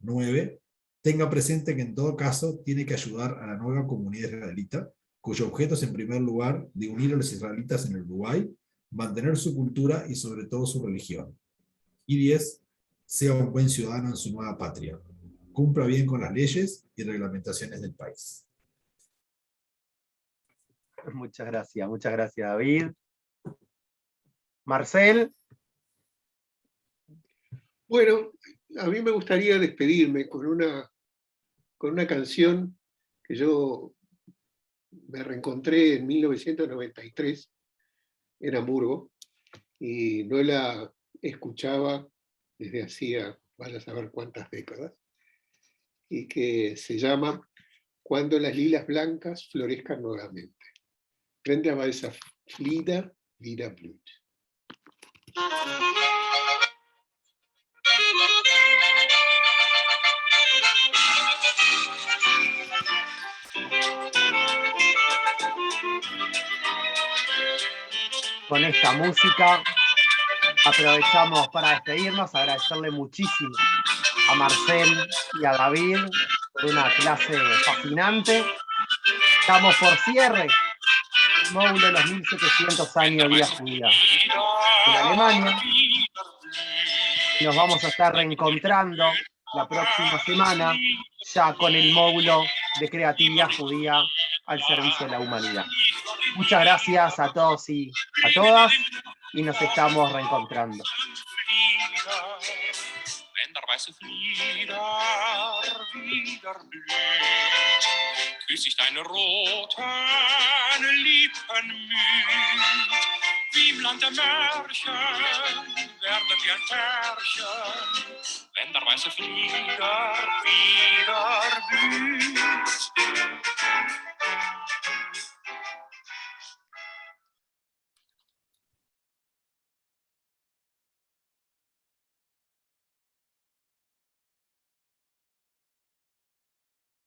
9. Tenga presente que en todo caso tiene que ayudar a la nueva comunidad israelita, cuyo objeto es en primer lugar de unir a los israelitas en el Uruguay, mantener su cultura y sobre todo su religión. Y 10. Sea un buen ciudadano en su nueva patria. Cumpla bien con las leyes y reglamentaciones del país. Muchas gracias David. Marcel. Bueno, a mí me gustaría despedirme con una canción que yo me reencontré en 1993 en Hamburgo y no la escuchaba desde hacía, vaya a saber cuántas décadas, y que se llama Cuando las lilas blancas florezcan nuevamente. Frente a Weißer Flieder, wieder blüht. Con esta música aprovechamos para despedirnos, agradecerle muchísimo a Marcel y a David por una clase fascinante. Estamos por cierre el módulo de los 1700 años de vida judía en Alemania. Nos vamos a estar reencontrando la próxima semana ya con el módulo de creatividad judía al servicio de la humanidad. Muchas gracias a todos y a todas y nos estamos reencontrando. Wenn der weiße Flieder wieder blüht, küss ich deine roten Lippen müd. Wie im Land der Märchen werden wir ein Pärchen, wenn der weiße Flieder wieder blüht.